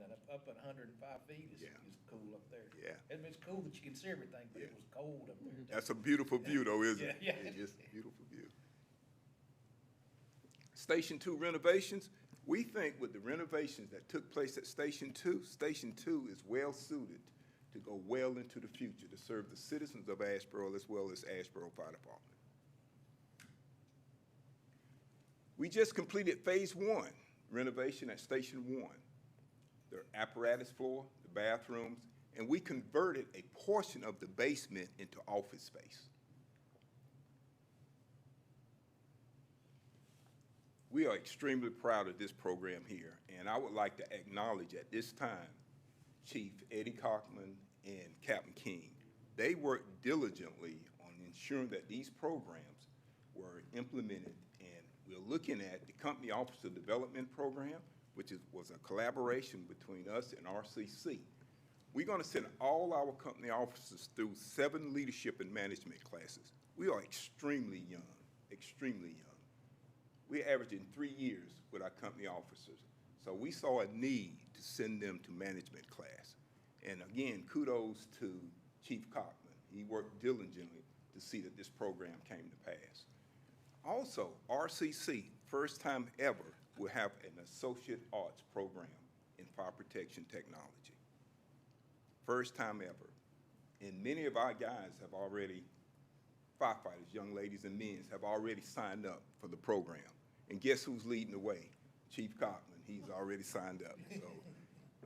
[SPEAKER 2] And up at 105 feet, it's cool up there.
[SPEAKER 15] Yeah.
[SPEAKER 2] It's cool that you can see everything, but it was cold up there.
[SPEAKER 15] That's a beautiful view, though, isn't it?
[SPEAKER 2] Yeah.
[SPEAKER 15] It's just a beautiful view. Station 2 renovations. We think with the renovations that took place at Station 2 is well suited to go well into the future to serve the citizens of Asheboro as well as Asheboro Fire Department. We just completed Phase 1 renovation at Station 1. The apparatus floor, the bathrooms, and we converted a portion of the basement into office space. We are extremely proud of this program here, and I would like to acknowledge at this time Chief Eddie Cockman and Captain King. They worked diligently on ensuring that these programs were implemented, and we're looking at the Company Officer Development Program, which was a collaboration between us and RCC. We're going to send all our company officers through 7 leadership and management classes. We are extremely young, extremely young. We're averaging 3 years with our company officers. So we saw a need to send them to management class. And again, kudos to Chief Cockman. He worked diligently to see that this program came to pass. Also, RCC, first time ever, will have an Associate Arts program in fire protection technology. First time ever. And many of our guys have already, firefighters, young ladies and men, have already signed up for the program. And guess who's leading the way? Chief Cockman. He's already signed up, so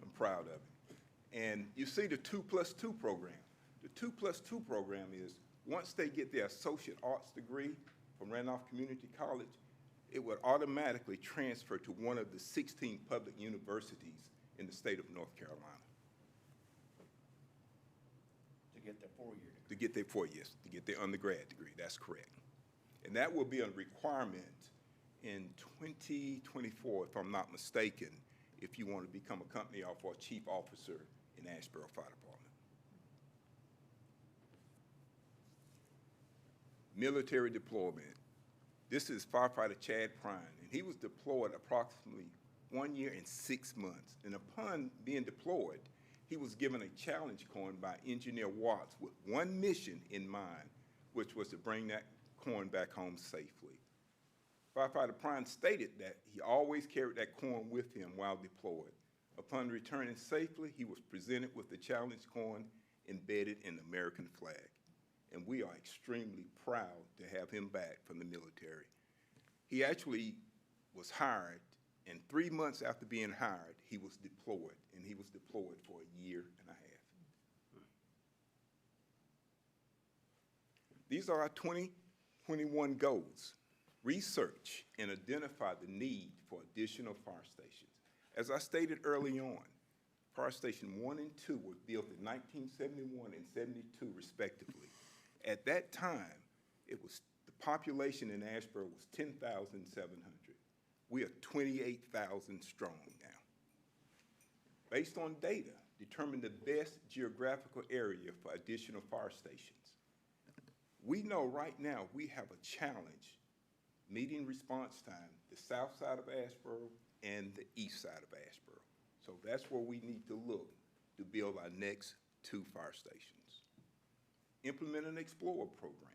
[SPEAKER 15] I'm proud of it. And you see the 2+2 program. The 2+2 program is once they get their Associate Arts degree from Randolph Community College, it would automatically transfer to one of the 16 public universities in the state of North Carolina.
[SPEAKER 2] To get their 4-year degree.
[SPEAKER 15] To get their 4 years, to get their undergrad degree, that's correct. And that will be a requirement in 2024, if I'm not mistaken, if you want to become a company or a chief officer in Asheboro Fire Department. Military deployment. This is firefighter Chad Prine, and he was deployed approximately 1 year and 6 months. And upon being deployed, he was given a challenge coin by Engineer Watts with one mission in mind, which was to bring that coin back home safely. Firefighter Prine stated that he always carried that coin with him while deployed. Upon returning safely, he was presented with the challenge coin embedded in the American flag. And we are extremely proud to have him back from the military. He actually was hired, and 3 months after being hired, he was deployed, and he was deployed for a year and a half. These are our 2021 goals. Research and identify the need for additional fire stations. As I stated early on, Fire Station 1 and 2 were built in 1971 and 72 respectively. At that time, the population in Asheboro was 10,700. We are 28,000 strong now. Based on data, determine the best geographical area for additional fire stations. We know right now we have a challenge meeting response time, the south side of Asheboro and the east side of Asheboro. So that's where we need to look to build our next 2 fire stations. Implement an Explorer program.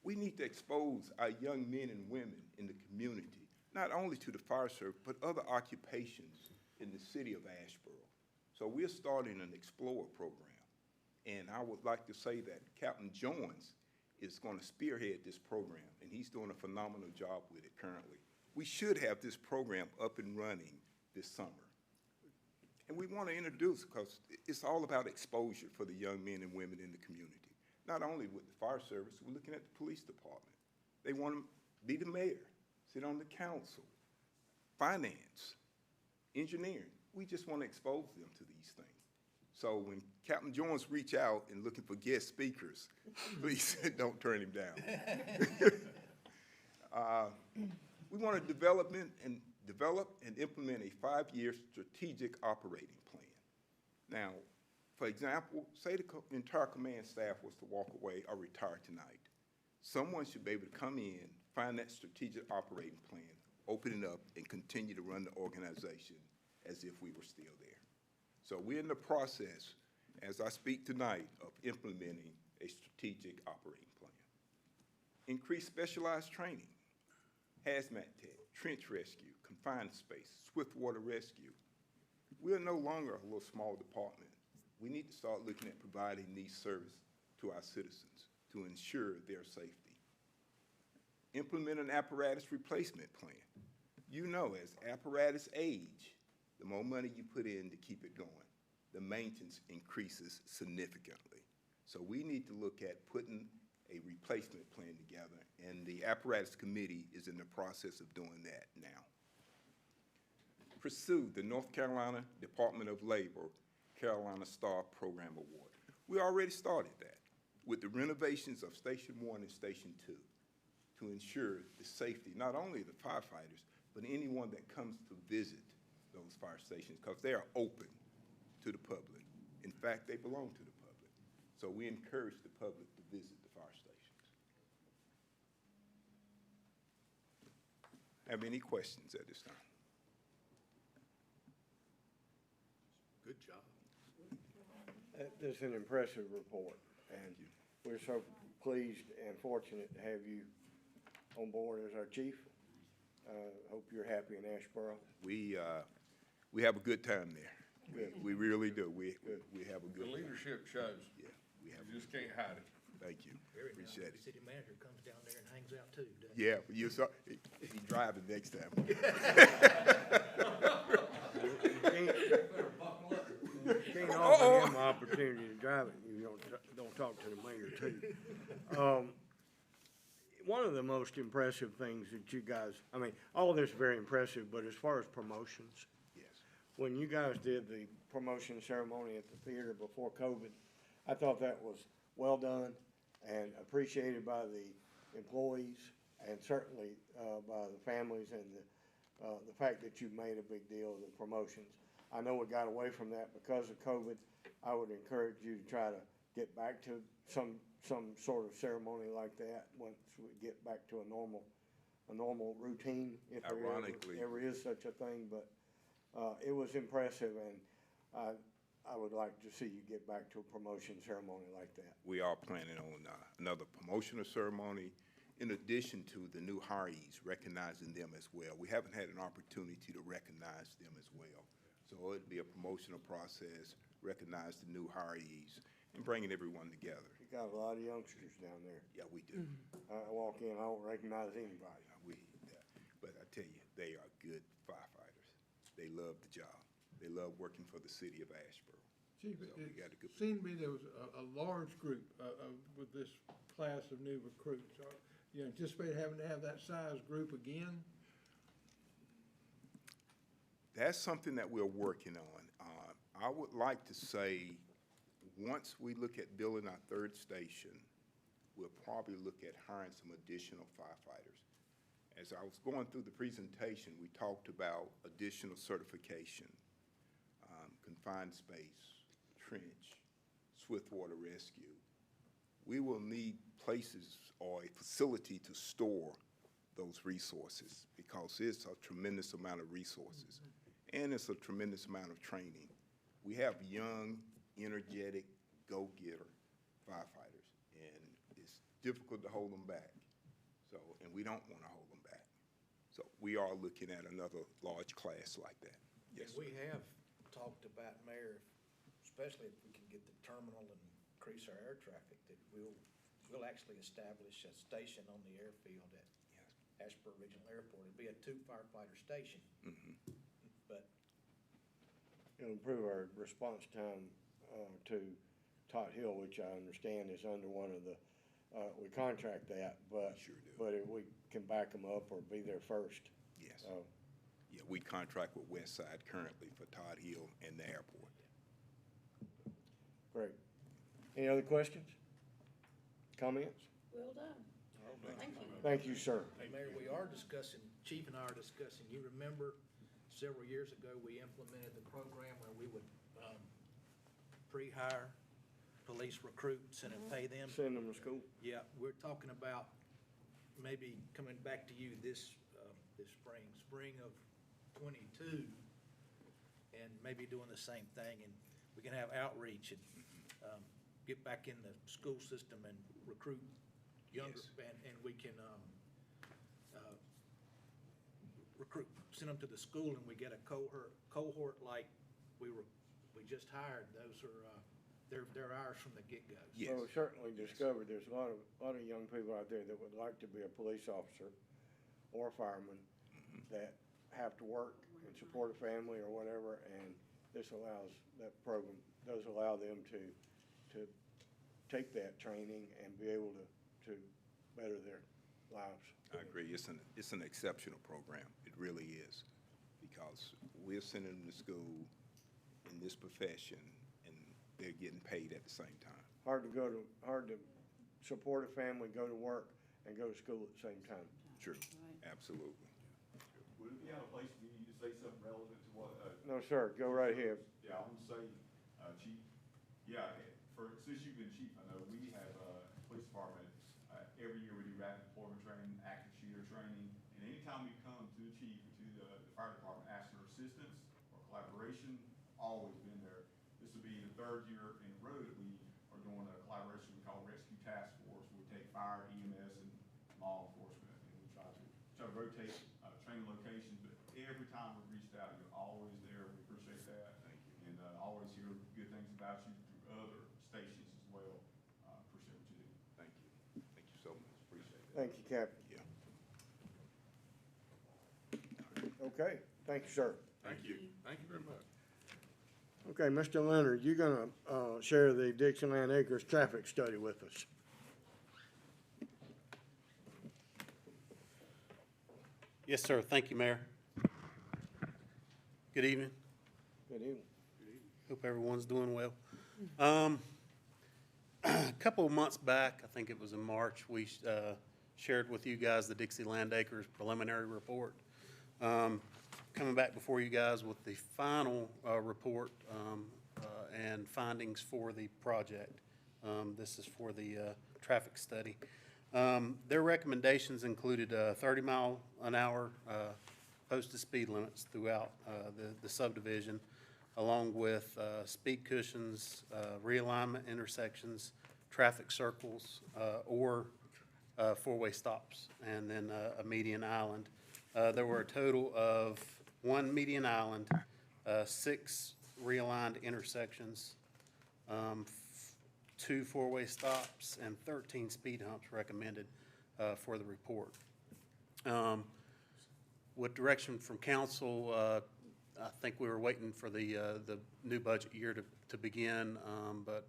[SPEAKER 15] We need to expose our young men and women in the community, not only to the fire service, but other occupations in the city of Asheboro. So we're starting an Explorer program. And I would like to say that Captain Jones is going to spearhead this program, and he's doing a phenomenal job with it currently. We should have this program up and running this summer. And we want to introduce, because it's all about exposure for the young men and women in the community. Not only with the fire service, we're looking at the police department. They want to be the mayor, sit on the council, finance, engineering. We just want to expose them to these things. So when Captain Jones reach out and looking for guest speakers, please don't turn him down. We want to develop and implement a 5-year strategic operating plan. Now, for example, say the entire command staff was to walk away or retire tonight. Someone should be able to come in, find that strategic operating plan, open it up, and continue to run the organization as if we were still there. So we're in the process, as I speak tonight, of implementing a strategic operating plan. Increase specialized training, hazmat tech, trench rescue, confined space, swift water rescue. We're no longer a little small department. We need to start looking at providing these services to our citizens to ensure their safety. Implement an apparatus replacement plan. You know, as apparatus age, the more money you put in to keep it going, the maintenance increases significantly. So we need to look at putting a replacement plan together, and the apparatus committee is in the process of doing that now. Pursue the North Carolina Department of Labor Carolina Star Program Award. We already started that with the renovations of Station 1 and Station 2 to ensure the safety, not only of the firefighters, but anyone that comes to visit those fire stations, because they are open to the public. In fact, they belong to the public. So we encourage the public to visit the fire stations. Have any questions at this time?
[SPEAKER 4] Good job.
[SPEAKER 1] It's an impressive report, and we're so pleased and fortunate to have you on board as our chief. Hope you're happy in Asheboro.
[SPEAKER 15] We have a good time there.
[SPEAKER 1] Good.
[SPEAKER 15] We really do. We have a
[SPEAKER 8] The
[SPEAKER 15] good time.
[SPEAKER 8] leadership shows.
[SPEAKER 15] Yeah, we have.
[SPEAKER 8] You just can't hide it.
[SPEAKER 15] Thank you. Appreciate it.
[SPEAKER 2] City manager comes down there and hangs out too, doesn't he?
[SPEAKER 15] Yeah, you saw, he driving next time.
[SPEAKER 1] Can't offer him an opportunity to drive it, you don't talk to the mayor too. One of the most impressive things that you guys, I mean, all of this is very impressive, but as far as promotions,
[SPEAKER 15] Yes.
[SPEAKER 1] when you guys did the promotion ceremony at the theater before COVID, I thought that was well done and appreciated by the employees and certainly by the families and the fact that you made a big deal of the promotions. I know we got away from that because of COVID. I would encourage you to try to get back to some sort of ceremony like that once we get back to a normal routine, if there
[SPEAKER 15] Ironically.
[SPEAKER 1] ever is such a thing. But it was impressive, and I would like to see you get back to a promotion ceremony like that.
[SPEAKER 15] We are planning on another promotional ceremony in addition to the new hirees, recognizing them as well. We haven't had an opportunity to recognize them as well. So it'd be a promotional process, recognize the new hirees, and bringing everyone together.
[SPEAKER 1] You got a lot of youngsters down there.
[SPEAKER 15] Yeah, we do.
[SPEAKER 1] I walk in, I don't recognize anybody.
[SPEAKER 15] But I tell you, they are good firefighters. They love the job. They love working for the city of Asheboro.
[SPEAKER 16] Chief,
[SPEAKER 15] So we got a
[SPEAKER 16] it
[SPEAKER 15] good.
[SPEAKER 16] seemed to me there was a large group with this class of new recruits. You anticipate having to have that size group again?
[SPEAKER 15] That's something that we're working on. I would like to say, once we look at building our third station, we'll probably look at hiring some additional firefighters. As I was going through the presentation, we talked about additional certification, confined space, trench, swiftwater rescue. We will need places or a facility to store those resources because it's a tremendous amount of resources and it's a tremendous amount of training. We have young, energetic, go-getter firefighters, and it's difficult to hold them back. So, and we don't want to hold them back. So we are looking at another large class like that. Yes,
[SPEAKER 2] And we have talked about, Mayor, especially if we can get the terminal and increase our air traffic, that we'll actually establish a station on the airfield at Asheboro Regional Airport. It'd be a 2 firefighter station. But
[SPEAKER 1] It'll improve our response time to Tot Hill, which I understand is under one of the, we contract that, but.
[SPEAKER 15] Sure do.
[SPEAKER 1] But if we can back them up or be there first.
[SPEAKER 15] Yes. Yeah, we contract with Westside currently for Todd Hill and the airport.
[SPEAKER 1] Great. Any other questions? Comments?
[SPEAKER 14] Well done. Thank you.
[SPEAKER 1] Thank you, sir.
[SPEAKER 2] Hey, Mayor, we are discussing, Chief and I are discussing, you remember several years ago, we implemented the program where we would pre-hire police recruits and then pay them.
[SPEAKER 1] Send them to school.
[SPEAKER 2] Yeah, we're talking about maybe coming back to you this spring of '22, and maybe doing the same thing, and we can have outreach and get back in the school system and recruit younger, and we can recruit, send them to the school, and we get a cohort like we just hired. Those are they're ours from the get-go.
[SPEAKER 15] Yes.
[SPEAKER 1] Well, we certainly discovered there's a lot of young people out there that would like to be a police officer or a fireman that have to work and support a family or whatever, and this allows, that program does allow them to take that training and be able to better their lives.
[SPEAKER 15] I agree. It's an exceptional program. It really is, because we're sending them to school in this profession, and they're getting paid at the same time.
[SPEAKER 1] Hard to support a family, go to work, and go to school at the same time.
[SPEAKER 15] True. Absolutely.
[SPEAKER 4] Would it be out of place for you to say something relevant to what?
[SPEAKER 1] No, sir, go right ahead.
[SPEAKER 4] Yeah, I want to say, Chief, since you've been chief, I know we have, police department, every year we do rapid deployment training, active shooter training, and anytime we come to the chief or to the fire department asking for assistance or collaboration, always been there. This will be the 3rd year in a row that we are doing a collaboration we call Rescue Task Force. We take fire, EMS, and law enforcement, and we try to rotate training locations, but every time we've reached out, you're always there. We appreciate that.
[SPEAKER 15] Thank you.
[SPEAKER 4] And always hear good things about you through other stations as well. Appreciate what you do.
[SPEAKER 15] Thank you. Thank you so much. Appreciate that.
[SPEAKER 1] Thank you, Captain.
[SPEAKER 15] Yeah.
[SPEAKER 1] Okay, thank you, sir.
[SPEAKER 8] Thank you. Thank you very much.
[SPEAKER 1] Okay, Mr. Leonard, you're gonna share the Dixieland Acres traffic study with us.
[SPEAKER 3] Yes, sir. Thank you, Mayor. Good evening.
[SPEAKER 1] Good evening.
[SPEAKER 3] Hope everyone's doing well. A couple of months back, I think it was in March, we shared with you guys the Dixieland Acres preliminary report. Coming back before you guys with the final report and findings for the project. This is for the traffic study. Their recommendations included 30-mile-an-hour posted speed limits throughout the subdivision, along with speed cushions, realignment intersections, traffic circles, or four-way stops, and then a median island. There were a total of 1 median island, 6 realigned intersections, 2 four-way stops, and 13 speed humps recommended for the report. With direction from council, I think we were waiting for the new budget year to begin, but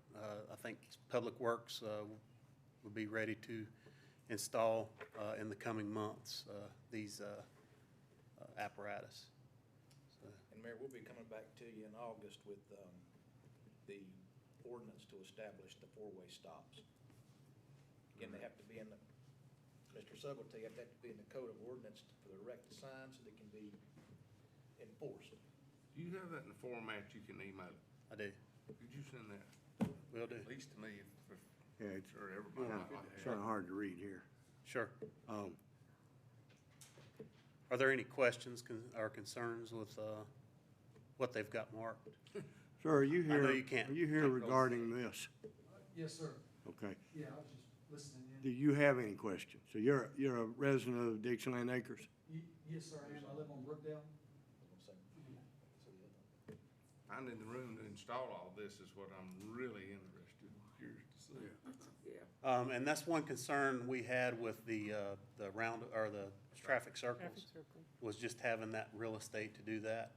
[SPEAKER 3] I think Public Works will be ready to install in the coming months these apparatus. So,
[SPEAKER 2] And Mayor, we'll be coming back to you in August with the ordinance to establish the four-way stops. Again, they have to be in the, Mr. Subtlety, they have to be in the code of ordinance for the erected signs so they can be enforced.
[SPEAKER 8] Do you have that in the format you can email?
[SPEAKER 3] I do.
[SPEAKER 8] Could you send that?
[SPEAKER 3] Will do.
[SPEAKER 8] At least to me,
[SPEAKER 1] Yeah, it's
[SPEAKER 8] for everybody.
[SPEAKER 1] kind of hard to read here.
[SPEAKER 3] Sure.
[SPEAKER 1] Um,
[SPEAKER 3] Are there any questions or concerns with what they've got marked?
[SPEAKER 1] Sir, are you
[SPEAKER 3] I
[SPEAKER 1] here?
[SPEAKER 3] know you can't.
[SPEAKER 1] Are you here regarding this?
[SPEAKER 11] Yes, sir.
[SPEAKER 1] Okay.
[SPEAKER 11] Yeah, I was just listening in.
[SPEAKER 1] Do you have any questions? So you're a resident of Dixieland Acres?
[SPEAKER 11] Yes, sir, I am. I live on Brookdale.
[SPEAKER 8] I'm in the room to install all this is what I'm really interested, curious to see.
[SPEAKER 3] And that's one concern we had with the round, or the traffic circles, was just having that real estate to do that.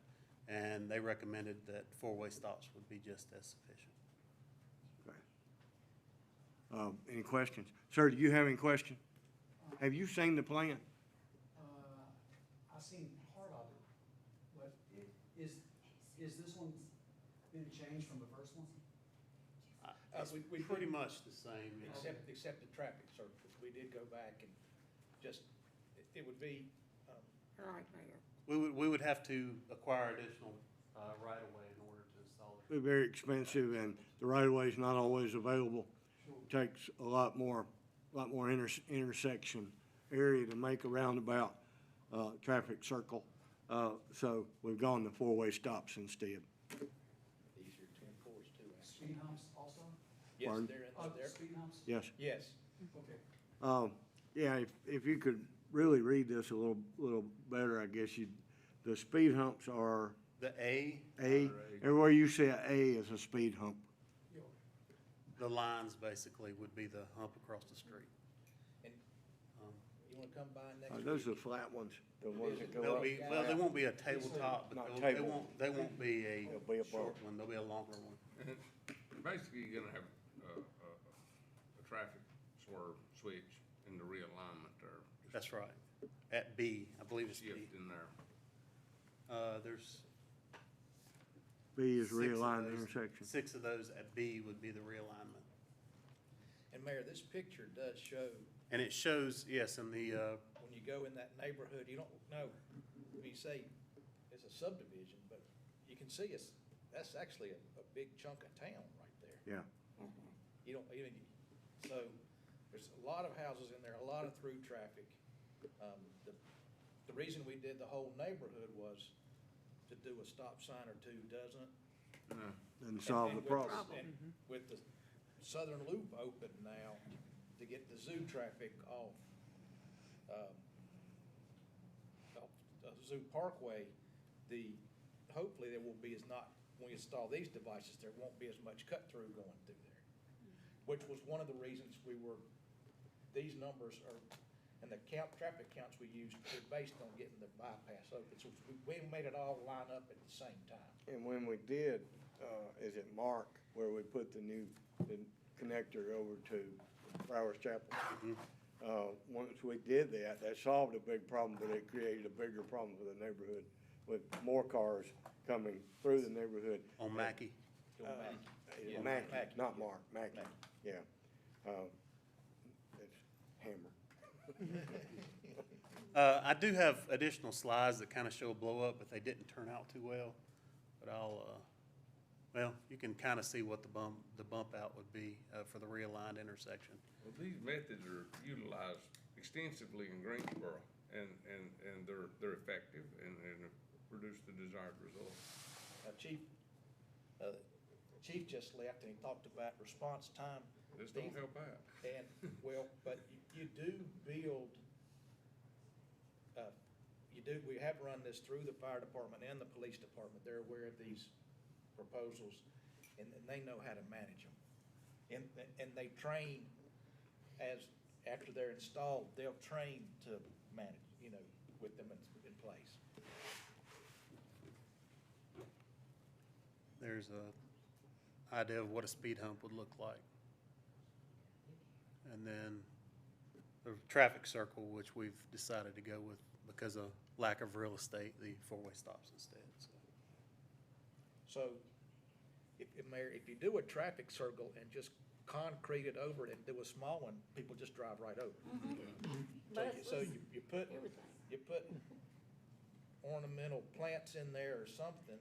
[SPEAKER 3] And they recommended that four-way stops would be just as sufficient.
[SPEAKER 1] Okay. Any questions? Sir, do you have any questions? Have you seen the plan?
[SPEAKER 11] I seen part of it, but is this one been changed from the first one?
[SPEAKER 3] It's
[SPEAKER 2] we
[SPEAKER 3] pretty
[SPEAKER 2] did-
[SPEAKER 3] much the same.
[SPEAKER 2] Except the traffic circles. We did go back and just, it would be,
[SPEAKER 3] We would have to acquire additional right-of-way in order to install it.
[SPEAKER 1] They're very expensive and the right-of-way is not always available. Takes a lot more intersection area to make a roundabout, traffic circle. So we've gone to four-way stops instead.
[SPEAKER 2] easier to enforce too. actually.
[SPEAKER 11] Speed humps also?
[SPEAKER 2] Yes,
[SPEAKER 1] Pardon?
[SPEAKER 2] they're,
[SPEAKER 11] Speed humps?
[SPEAKER 1] Yes.
[SPEAKER 2] yes.
[SPEAKER 11] Okay.
[SPEAKER 1] Yeah, if you could really read this a little better, I guess the speed humps are
[SPEAKER 3] The A,
[SPEAKER 1] everywhere you see a A is a speed hump.
[SPEAKER 3] the lines basically would be the hump across the street.
[SPEAKER 2] And you wanna come by next
[SPEAKER 1] Those
[SPEAKER 2] week?
[SPEAKER 1] are the flat ones, the ones that go
[SPEAKER 3] They'll
[SPEAKER 1] up.
[SPEAKER 3] be, well, they won't be a tabletop, but
[SPEAKER 1] Not
[SPEAKER 3] they
[SPEAKER 1] table.
[SPEAKER 3] won't be a
[SPEAKER 1] They'll be a
[SPEAKER 3] short
[SPEAKER 1] bump.
[SPEAKER 3] one, they'll be a longer one.
[SPEAKER 8] Basically, you're gonna have a traffic swerve switch in the realignment there.
[SPEAKER 3] That's right. At B, I believe it's B.
[SPEAKER 8] Shift in there.
[SPEAKER 3] There's
[SPEAKER 1] B is
[SPEAKER 3] 6 of
[SPEAKER 1] realigned
[SPEAKER 3] those-
[SPEAKER 1] intersection.
[SPEAKER 3] 6 of those at B would be the realignment.
[SPEAKER 2] And Mayor, this picture does show,
[SPEAKER 3] And it shows, yes, in the,
[SPEAKER 2] when you go in that neighborhood, you don't know, when you say it's a subdivision, but you can see that's actually a big chunk of town right there.
[SPEAKER 1] Yeah.
[SPEAKER 2] You don't even, so there's a lot of houses in there, a lot of through traffic. The reason we did the whole neighborhood was to do a stop sign or two, doesn't it?
[SPEAKER 1] Doesn't solve the
[SPEAKER 2] And with
[SPEAKER 1] problem.
[SPEAKER 2] and with the southern loop open now, to get the zoo traffic off Zoo Parkway, hopefully there will be when we install these devices, there won't be as much cut-through going through there. Which was one of the reasons these numbers are, and the traffic counts we used are based on getting the bypass open. So we made it all line up at the same time.
[SPEAKER 1] And when we did, is it Mark, where we put the connector over to Flowers Chapel? Once we did that solved a big problem, but it created a bigger problem for the neighborhood with more cars coming through the neighborhood.
[SPEAKER 3] on Mackey.
[SPEAKER 2] Yeah,
[SPEAKER 1] Mackey,
[SPEAKER 2] Mackey,
[SPEAKER 1] not
[SPEAKER 2] yeah.
[SPEAKER 1] Mark, Mackey,
[SPEAKER 2] Mackey.
[SPEAKER 1] yeah. It's Hammer.
[SPEAKER 3] I do have additional slides that kind of show a blow up, but they didn't turn out too well. But well, you can kind of see what the bump out would be for the realigned intersection.
[SPEAKER 8] Well, these methods are utilized extensively in Greensboro, and they're effective and produce the desired result.
[SPEAKER 2] Chief just left and he talked about response time.
[SPEAKER 8] This don't help out.
[SPEAKER 2] And, well, but you do build, we have run this through the fire department and the police department. They're aware of these proposals and they know how to manage them. And they train after they're installed, they'll train to manage, with them in place.
[SPEAKER 3] There's a idea of what a speed hump would look like. And then the traffic circle, which we've decided to go with because of lack of real estate, the four-way stops instead.
[SPEAKER 2] So, Mayor, if you do a traffic circle and just concrete it over it and do a small one, people just drive right over. So you put ornamental plants in there or something.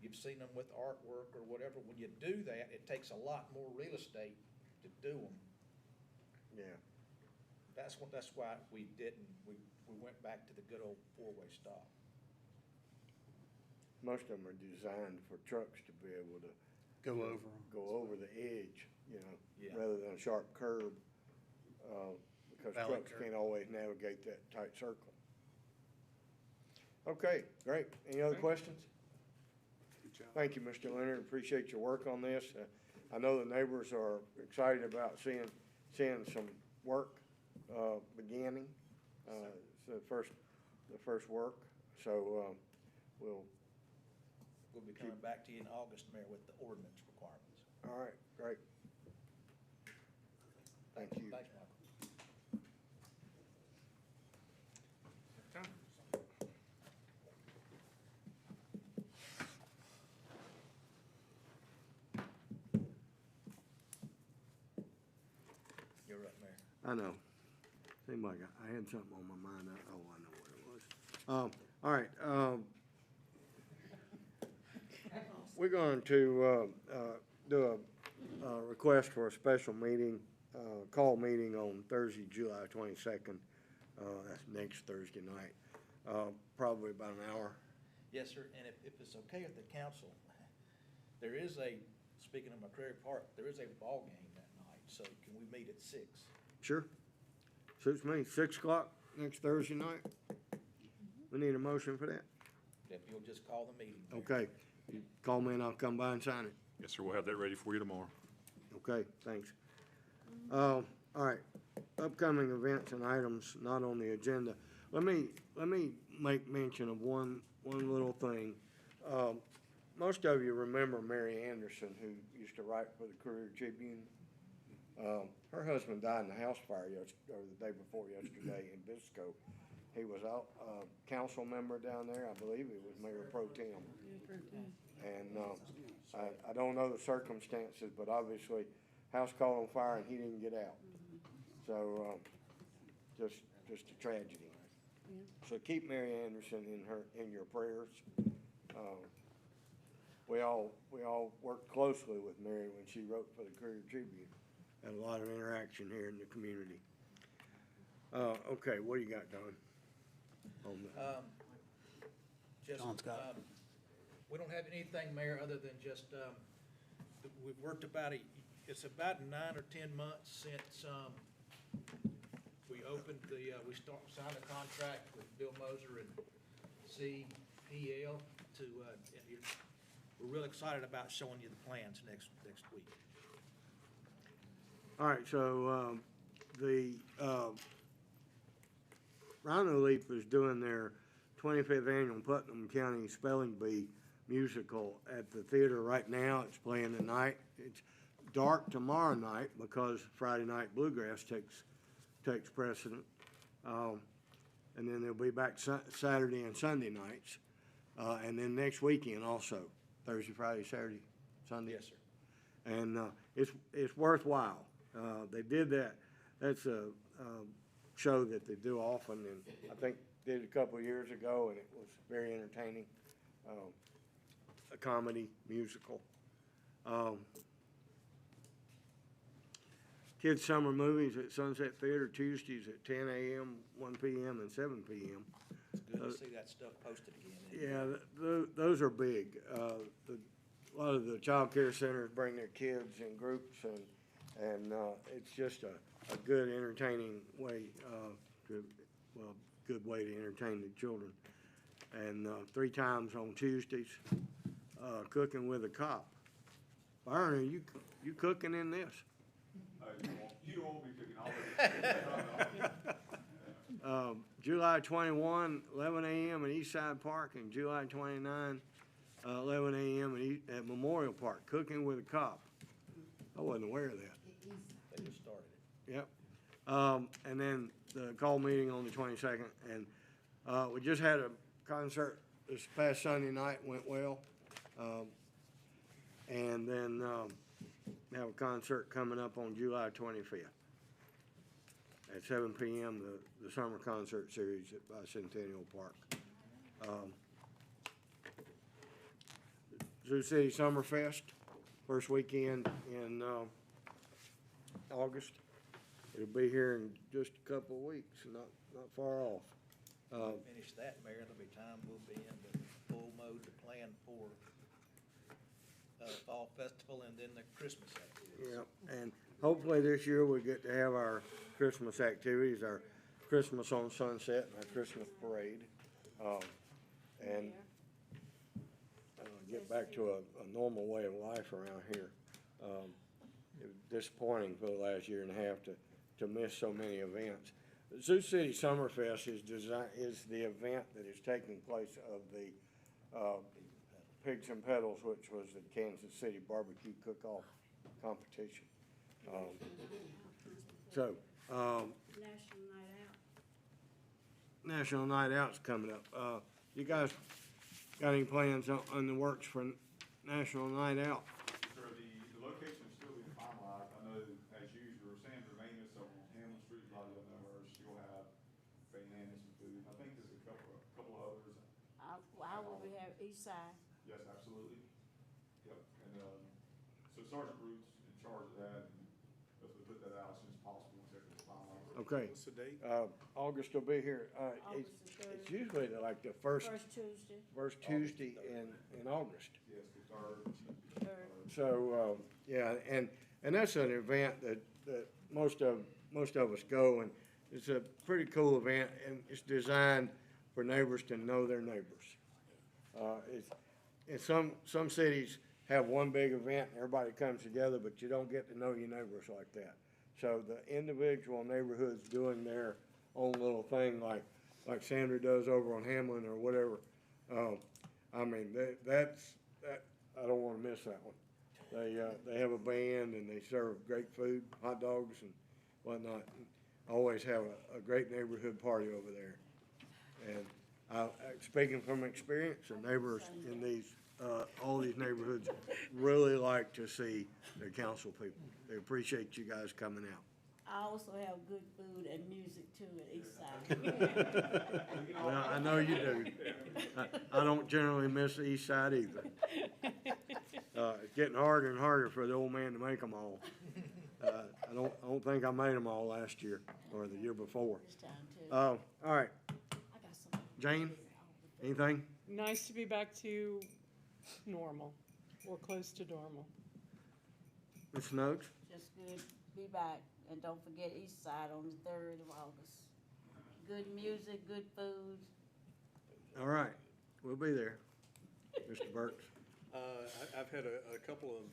[SPEAKER 2] You've seen them with artwork or whatever. When you do that, it takes a lot more real estate to do them.
[SPEAKER 1] Yeah.
[SPEAKER 2] That's why we didn't. We went back to the good old four-way stop.
[SPEAKER 1] Most of them are designed for trucks to be able to
[SPEAKER 3] Go over them.
[SPEAKER 1] go over the edge,
[SPEAKER 2] Yeah.
[SPEAKER 1] rather than a sharp curb, because
[SPEAKER 3] Valley
[SPEAKER 1] trucks
[SPEAKER 3] curb.
[SPEAKER 1] can't always navigate that tight circle. Okay, great. Any other questions?
[SPEAKER 13] Good job.
[SPEAKER 1] Thank you, Mr. Leonard. Appreciate your work on this. I know the neighbors are excited about seeing some work, beginning. So the first work. So,
[SPEAKER 2] We'll be coming back to you in August, Mayor, with the ordinance requirements.
[SPEAKER 1] all right, great. Thank you.
[SPEAKER 2] Thanks, Michael. You're up, Mayor.
[SPEAKER 1] I know. Seemed like I had something on my mind. I know what it was. All right, we're going to do a request for a special meeting, call meeting on Thursday, July 22nd. That's next Thursday night, probably about an hour.
[SPEAKER 2] Yes, sir, and if it's okay with the council, there is speaking of McCrary Park, there is a ball game that night, so can we meet at 6?
[SPEAKER 1] Sure. Suits me. 6 o'clock next Thursday night. We need a motion for that.
[SPEAKER 2] If you'll just call the meeting. Mayor.
[SPEAKER 1] Okay. You call me and I'll come by and sign it.
[SPEAKER 4] Yes, sir, we'll have that ready for you tomorrow.
[SPEAKER 1] Okay, thanks. All right, upcoming events and items not on the agenda. Let me make mention of one little thing. Most of you remember Mary Anderson, who used to write for the Courier Tribune. Her husband died in a house fire the day before yesterday in Bisco. He was a council member down there. I believe he was Mayor Pro Tem. And I don't know the circumstances, but obviously, house caught on fire and he didn't get out. So, just a tragedy. So keep Mary Anderson in your prayers. We all worked closely with Mary when she wrote for the Courier Tribune. Had a lot of interaction here in the community. Okay, what do you got, Don?
[SPEAKER 3] John's got it.
[SPEAKER 2] We don't have anything, Mayor, other than just, we've worked it's about 9 or 10 months since, we opened signed a contract with Bill Moser and CPL we're real excited about showing you the plans next week.
[SPEAKER 1] All right, so, the, Rhino Leap is doing their 25th annual Putnam County Spelling Bee musical at the theater right now. It's playing tonight. It's dark tomorrow night because Friday night bluegrass takes precedent. And then they'll be back Saturday and Sunday nights. And then next weekend also, Thursday, Friday, Saturday, Sunday.
[SPEAKER 2] Yes, sir.
[SPEAKER 1] And it's worthwhile. They did that. That's a show that they do often, and I think did it a couple of years ago, and it was very entertaining. A comedy musical. Kids' summer movies at Sunset Theater Tuesdays at 10 a.m., 1 p.m., and 7 p.m.
[SPEAKER 2] It's good to see that stuff posted again.
[SPEAKER 1] Yeah, those are big. A lot of the child care centers bring their kids in groups, and it's just a good entertaining way good way to entertain the children. And 3 times on Tuesdays, cooking with a cop. Byron, are you cooking in this?
[SPEAKER 13] You won't be cooking all day.
[SPEAKER 1] July 21, 11 a.m. at Eastside Park, and July 29, 11 a.m. at Memorial Park, cooking with a cop. I wasn't aware of that.
[SPEAKER 2] They just started it.
[SPEAKER 1] Yep. And then the call meeting on the 22nd, and we just had a concert this past Sunday night, went well. And then have a concert coming up on July 25th at 7 p.m., the summer concert series at Bicentennial Park. Sioux City Summerfest, first weekend in August. It'll be here in just a couple of weeks, not far off.
[SPEAKER 2] Finish that, Mayor, there'll be time we'll be in the full mode to plan for Fall Festival and then the Christmas activities.
[SPEAKER 1] Yeah, and hopefully this year we get to have our Christmas activities, our Christmas on Sunset and our Christmas parade, and get back to a normal way of life around here. It was disappointing for the last year and a half to miss so many events. Sioux City Summerfest is the event that is taking place of the Pigs and Pedals, which was the Kansas City barbecue cook-off competition. National Night Out's coming up. You guys got any plans on the works for National Night Out?
[SPEAKER 13] Sir, the location is still being finalized. I know, as usual, Sandra Manus on Hamlin Street, a lot of you know her, she'll have bananas and food. I think there's a couple of others.
[SPEAKER 17] How will we have East Side?
[SPEAKER 13] Yes, absolutely. Yep, and, so Sergeant Root's in charge of that, and if we put that out as soon as possible, once everything's finalized.
[SPEAKER 1] Okay.
[SPEAKER 13] What's the date?
[SPEAKER 1] August will be here.
[SPEAKER 17] August the 30th.
[SPEAKER 1] It's usually like the first
[SPEAKER 17] First Tuesday.
[SPEAKER 1] Tuesday in August.
[SPEAKER 13] Yes, the third.
[SPEAKER 1] So, yeah, and that's an event that most of us go, and it's a pretty cool event, and it's designed for neighbors to know their neighbors. Some cities have one big event, and everybody comes together, but you don't get to know your neighbors like that. So the individual neighborhoods doing their own little thing, like Sandra does over on Hamlin or whatever, I mean, I don't wanna miss that one. They have a band and they serve great food, hot dogs and whatnot. Always have a great neighborhood party over there. And speaking from experience, the neighbors in all these neighborhoods really like to see their council people. They appreciate you guys coming out.
[SPEAKER 17] I also have good food and music too at East Side.
[SPEAKER 1] Well, I know you do. I don't generally miss the East Side either. It's getting harder and harder for the old man to make them all. I don't think I made them all last year or the year before.
[SPEAKER 17] This time too.
[SPEAKER 1] All right,
[SPEAKER 17] I got some.
[SPEAKER 1] Jane, anything?
[SPEAKER 18] Nice to be back to normal, or close to normal.
[SPEAKER 1] Ms. Snooks?
[SPEAKER 17] Just good to be back. And don't forget East Side on the 3rd of August. Good music, good food.
[SPEAKER 1] All right, we'll be there. Mr. Burks?
[SPEAKER 13] I've had a couple of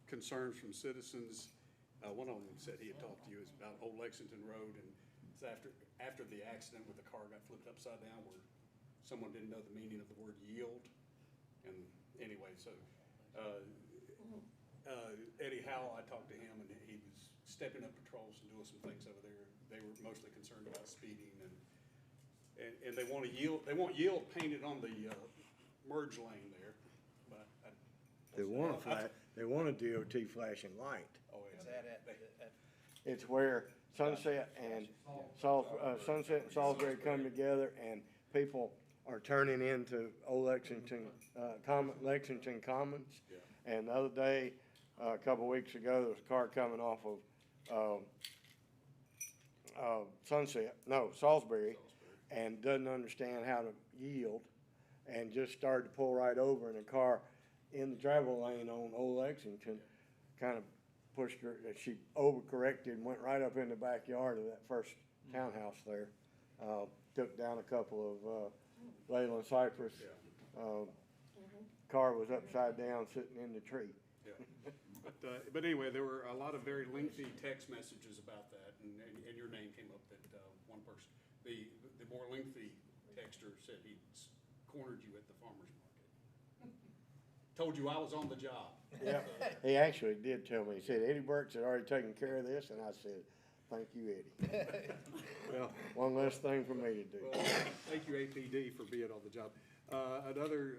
[SPEAKER 13] concerns from citizens. One of them said he had talked to you, it's about Old Lexington Road, and it's after the accident where the car got flipped upside down, where someone didn't know the meaning of the word yield. And anyway, so Eddie Howell, I talked to him, and he was stepping up patrols and doing some things over there. They were mostly concerned about speeding, and they want yield painted on the merge lane there, but
[SPEAKER 1] They want a DOT flashing light.
[SPEAKER 2] Oh, is that at?
[SPEAKER 1] It's where Sunset and Sunset and Salisbury come together, and people are turning into old Lexington, Lexington Commons.
[SPEAKER 13] Yeah.
[SPEAKER 1] And the other day, a couple of weeks ago, there was a car coming off of Salisbury, and doesn't understand how to yield, and just started to pull right over, and a car in the travel lane on Old Lexington kind of pushed her, she overcorrected and went right up in the backyard of that first townhouse there. Took down a couple of Leyland cypress. Car was upside down sitting in the tree.
[SPEAKER 13] Yeah. But anyway, there were a lot of very lengthy text messages about that, and your name came up that one person. The more lengthy texter said he cornered you at the farmer's market. Told you I was on the job.
[SPEAKER 1] Yeah, he actually did tell me. He said Eddie Burks had already taken care of this, and I said, thank you, Eddie.
[SPEAKER 13] Well,
[SPEAKER 1] one less thing for me to do.
[SPEAKER 13] Well, thank you, APD, for being on the job. Another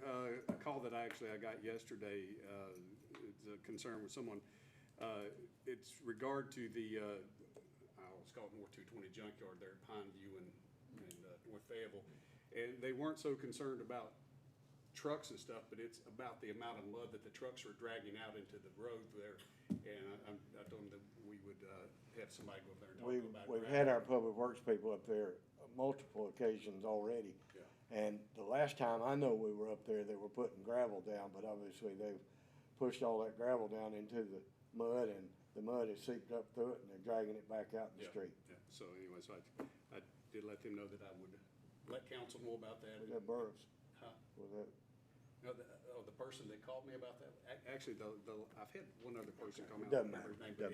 [SPEAKER 13] call that I got yesterday is a concern with someone. It's regard to the, let's call it North 220 junkyard there at Pine View and North Fayetteville. And they weren't so concerned about trucks and stuff, but it's about the amount of mud that the trucks are dragging out into the road there. And I told them that we would have somebody go up there and talk about it.
[SPEAKER 1] We've had our public works people up there multiple occasions already.
[SPEAKER 13] Yeah.
[SPEAKER 1] And the last time I know we were up there, they were putting gravel down, but obviously they've pushed all that gravel down into the mud, and the mud has seeped up through it, and they're dragging it back out in the street.
[SPEAKER 13] Yeah. So anyway, so I did let them know that I would let council know about that.
[SPEAKER 1] Was that Burris?
[SPEAKER 13] Huh?
[SPEAKER 1] Was that?
[SPEAKER 13] No, the person that called me about that, actually, I've had one other person call me.
[SPEAKER 1] Doesn't
[SPEAKER 13] I don't remember his name,
[SPEAKER 1] matter.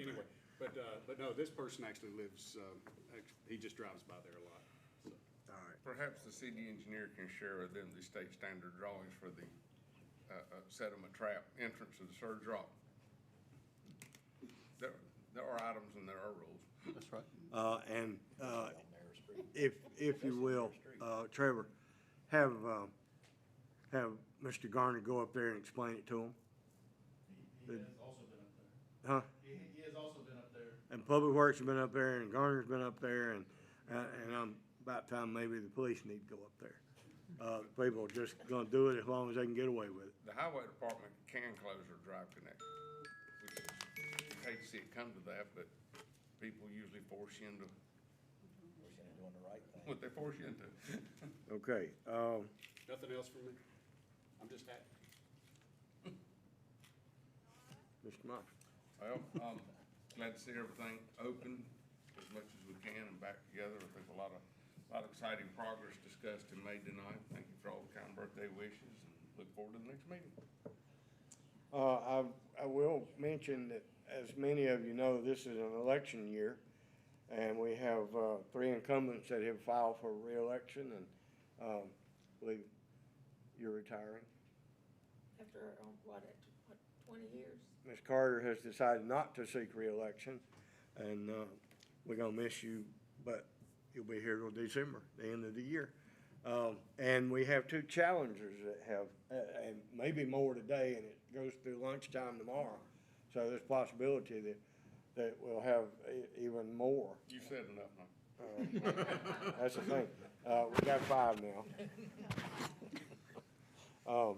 [SPEAKER 13] but
[SPEAKER 1] Doesn't
[SPEAKER 13] anyway, but no, this person actually lives, he just drives by there a lot. So.
[SPEAKER 1] All right.
[SPEAKER 8] Perhaps the city engineer can share with them the state standard drawings for the sediment trap entrance to the surge rock. There are items and there are rules.
[SPEAKER 13] That's right.
[SPEAKER 1] And if you will, Trevor, have Mr. Garner go up there and explain it to him.
[SPEAKER 2] He has also been up there.
[SPEAKER 1] Huh?
[SPEAKER 2] He has also been up there.
[SPEAKER 1] And Public Works has been up there, and Garner's been up there, and I'm about time maybe the police need to go up there. People are just gonna do it as long as they can get away with it.
[SPEAKER 8] The highway department can close their drive connect, which is, you hate to see it come to that, but people usually force you into
[SPEAKER 2] Doing the right thing.
[SPEAKER 8] what they force you into.
[SPEAKER 1] Okay,
[SPEAKER 13] Nothing else from me? I'm just happy.
[SPEAKER 1] Mr. Moss.
[SPEAKER 8] Well, glad to see everything open as much as we can and back together. I think a lot of exciting progress discussed and made tonight. Thank you for all the kind birthday wishes, and look forward to the next meeting.
[SPEAKER 1] I will mention that, as many of you know, this is an election year, and we have 3 incumbents that have filed for re-election, and I believe you're retiring.
[SPEAKER 17] After, what, 20 years?
[SPEAKER 1] Ms. Carter has decided not to seek re-election, and we're gonna miss you, but you'll be here till December, the end of the year. And we have 2 challengers that have, and maybe more today, and it goes through lunchtime tomorrow. So there's possibility that we'll have even more.
[SPEAKER 8] You said enough now.
[SPEAKER 1] That's the thing. We got 5 now.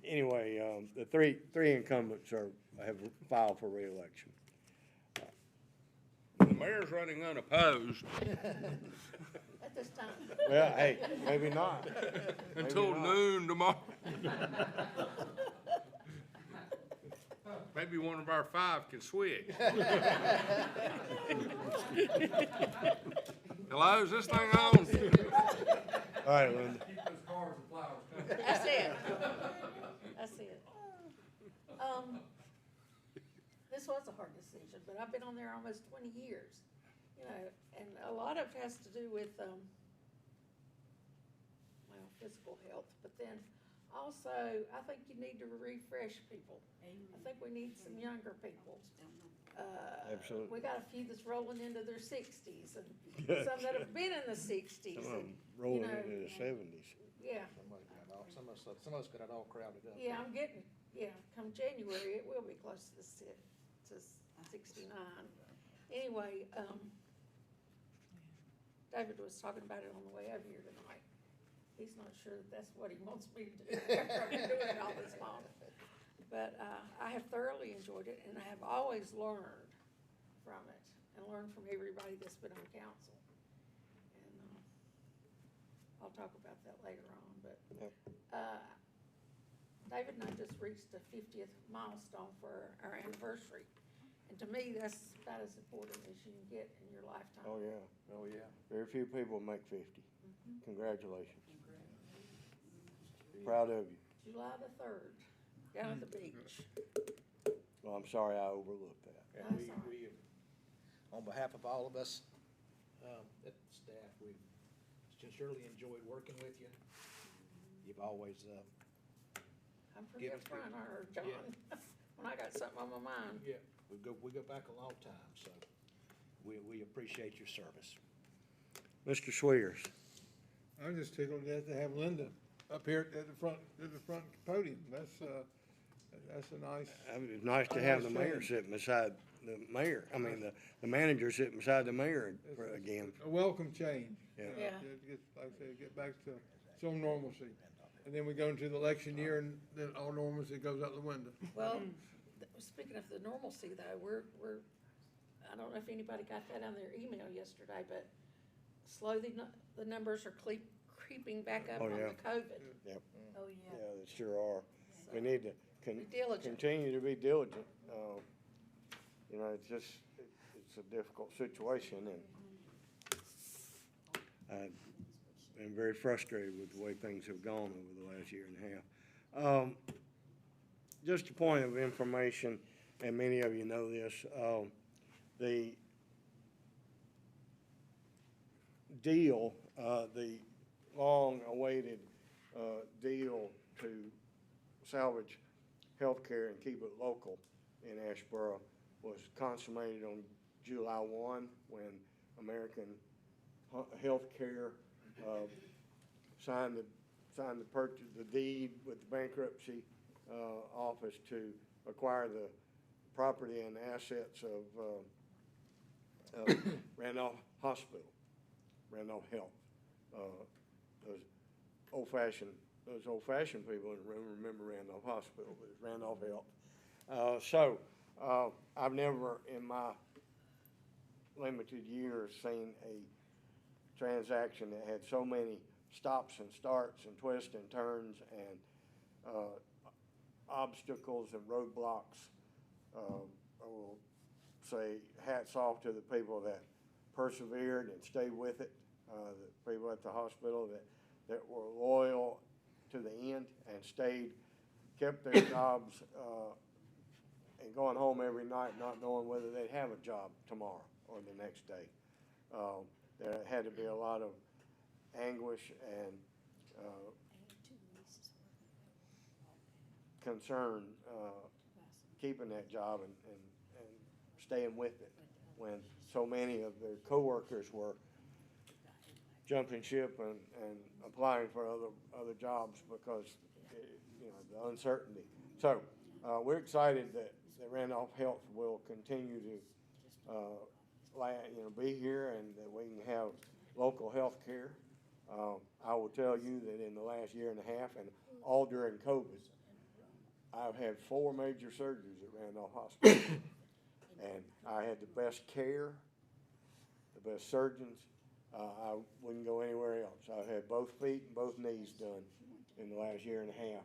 [SPEAKER 1] Anyway, the three incumbents have filed for re-election.
[SPEAKER 8] The mayor's running unopposed.
[SPEAKER 17] At this time.
[SPEAKER 1] Well, hey, maybe not.
[SPEAKER 8] Until
[SPEAKER 1] Maybe not.
[SPEAKER 8] noon tomorrow. Maybe one of our 5 can switch. Hello, is this thing on?
[SPEAKER 1] All right, Linda.
[SPEAKER 11] Keep those cars and flowers coming.
[SPEAKER 17] That's it. That's it. This was a hard decision, but I've been on there almost 20 years, you know, and a lot of it has to do with, well, physical health, but then also, I think you need to refresh people. I think we need some younger people.
[SPEAKER 1] Absolutely.
[SPEAKER 17] We got a few that's rolling into their 60s, and some that have been in the 60s.
[SPEAKER 1] Some of
[SPEAKER 17] and,
[SPEAKER 1] them rolling
[SPEAKER 17] you know,
[SPEAKER 1] into the 70s.
[SPEAKER 17] Yeah.
[SPEAKER 2] Some of us got it all crowded up.
[SPEAKER 17] Yeah, come January, it will be close to 69. Anyway, David was talking about it on the way over here tonight. He's not sure that that's what he wants me to do. I've been doing it all this long. But I have thoroughly enjoyed it, and I have always learned from it and learned from everybody that's been on council. And I'll talk about that later on, but David and I just reached the 50th milestone for our anniversary. And to me, that's about as important as you can get in your lifetime.
[SPEAKER 1] Oh, yeah. Oh, yeah. Very few people make 50. Congratulations. Proud of you.
[SPEAKER 17] July the 3rd, down at the beach.
[SPEAKER 1] Well, I'm sorry I overlooked that.
[SPEAKER 2] And we, on behalf of all of us, at the staff, we've sincerely enjoyed working with you. You've always,
[SPEAKER 17] I'm pretty upfront, I heard, John.
[SPEAKER 2] Yeah.
[SPEAKER 17] When I got something on my mind.
[SPEAKER 2] yeah, we go back a long time, so we appreciate your service.
[SPEAKER 1] Mr. Swears.
[SPEAKER 16] I'm just tickled to death to have Linda up here at the front podium. That's a nice.
[SPEAKER 1] It's nice to have the mayor
[SPEAKER 16] change.
[SPEAKER 1] sitting beside the mayor, the manager sitting beside the mayor again.
[SPEAKER 16] A welcome change.
[SPEAKER 1] Yeah.
[SPEAKER 17] Yeah.
[SPEAKER 16] Like I said, get back to some normalcy. And then we go into the election year and then all normalcy goes out the window.
[SPEAKER 17] Well, speaking of the normalcy though, we're, I don't know if anybody got that on their email yesterday, but slowly the numbers are creeping back up
[SPEAKER 1] Oh,
[SPEAKER 17] on
[SPEAKER 1] yeah.
[SPEAKER 17] the COVID.
[SPEAKER 1] Yep.
[SPEAKER 17] Oh, yeah.
[SPEAKER 1] Yeah, they sure are. We need to
[SPEAKER 17] Be diligent.
[SPEAKER 1] continue to be diligent. You know, it's a difficult situation, and I've been very frustrated with the way things have gone over the last year and a half. Just a point of information, and many of you know this, the deal, the long-awaited deal to salvage healthcare and keep it local in Asheboro was consummated on July 1 when American Healthcare signed the purchase, the deed with the bankruptcy office to acquire the property and assets of Randolph Hospital, Randolph Health. Those old-fashioned people in the room remember Randolph Hospital, but it's Randolph Health. I've never in my limited years seen a transaction that had so many stops and starts and twists and turns and obstacles and roadblocks. I will say hats off to the people that persevered and stayed with it, the people at the hospital that were loyal to the end and kept their jobs, and going home every night not knowing whether they'd have a job tomorrow or the next day. There had to be a lot of anguish and concern keeping that job and staying with it when so many of their coworkers were jumping ship and applying for other jobs because, you know, the uncertainty. So we're excited that Randolph Health will continue to be here and that we can have local health care. I will tell you that in the last year and a half and all during COVID, I've had 4 major surgeries at Randolph Hospital. And I had the best care, the best surgeons. I wouldn't go anywhere else. I've had both feet and both knees done in the last year and a half,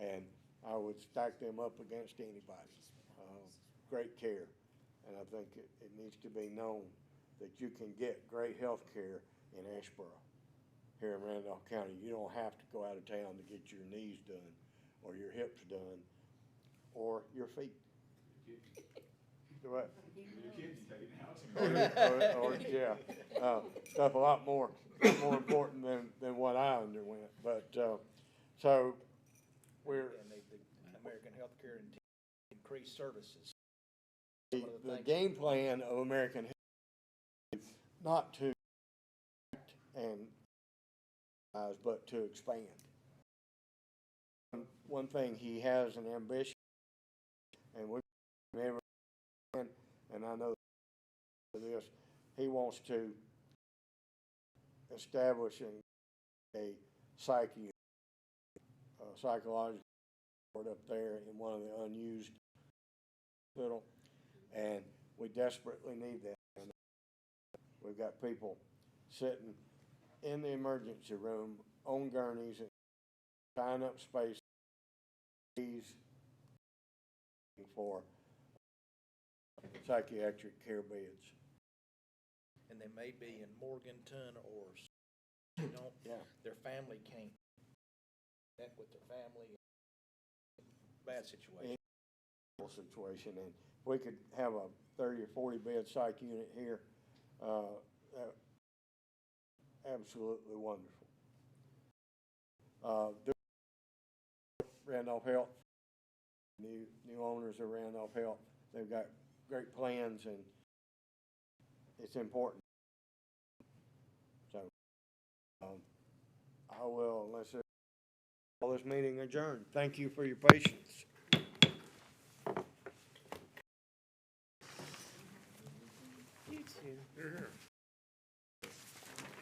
[SPEAKER 1] and I would stack them up against anybody. Great care, and I think it needs to be known that you can get great health care in Asheboro, here in Randolph County. You don't have to go out of town to get your knees done, or your hips done, or your feet. What? Stuff a lot more important than what I underwent. But so we're
[SPEAKER 2] And the American Healthcare increased services.
[SPEAKER 1] the game plan of American Health is not to act and but to expand. One thing, he has an ambition, and we never, and I know this, he wants to establish a psychological ward up there in one of the unused hospital, and we desperately need that. We've got people sitting in the emergency room on gurneys and tying up space for psychiatric care beds.
[SPEAKER 2] And they may be in Morganton or, you know, their family can't connect with their family. Bad situation.
[SPEAKER 1] Situation, and if we could have a 30 or 40 bed psych unit here, absolutely wonderful. Randolph Health, new owners of Randolph Health, they've got great plans, and it's important. So, I will, unless there's all this meeting adjourned. Thank you for your patience.
[SPEAKER 18] You too.
[SPEAKER 8] Here, here.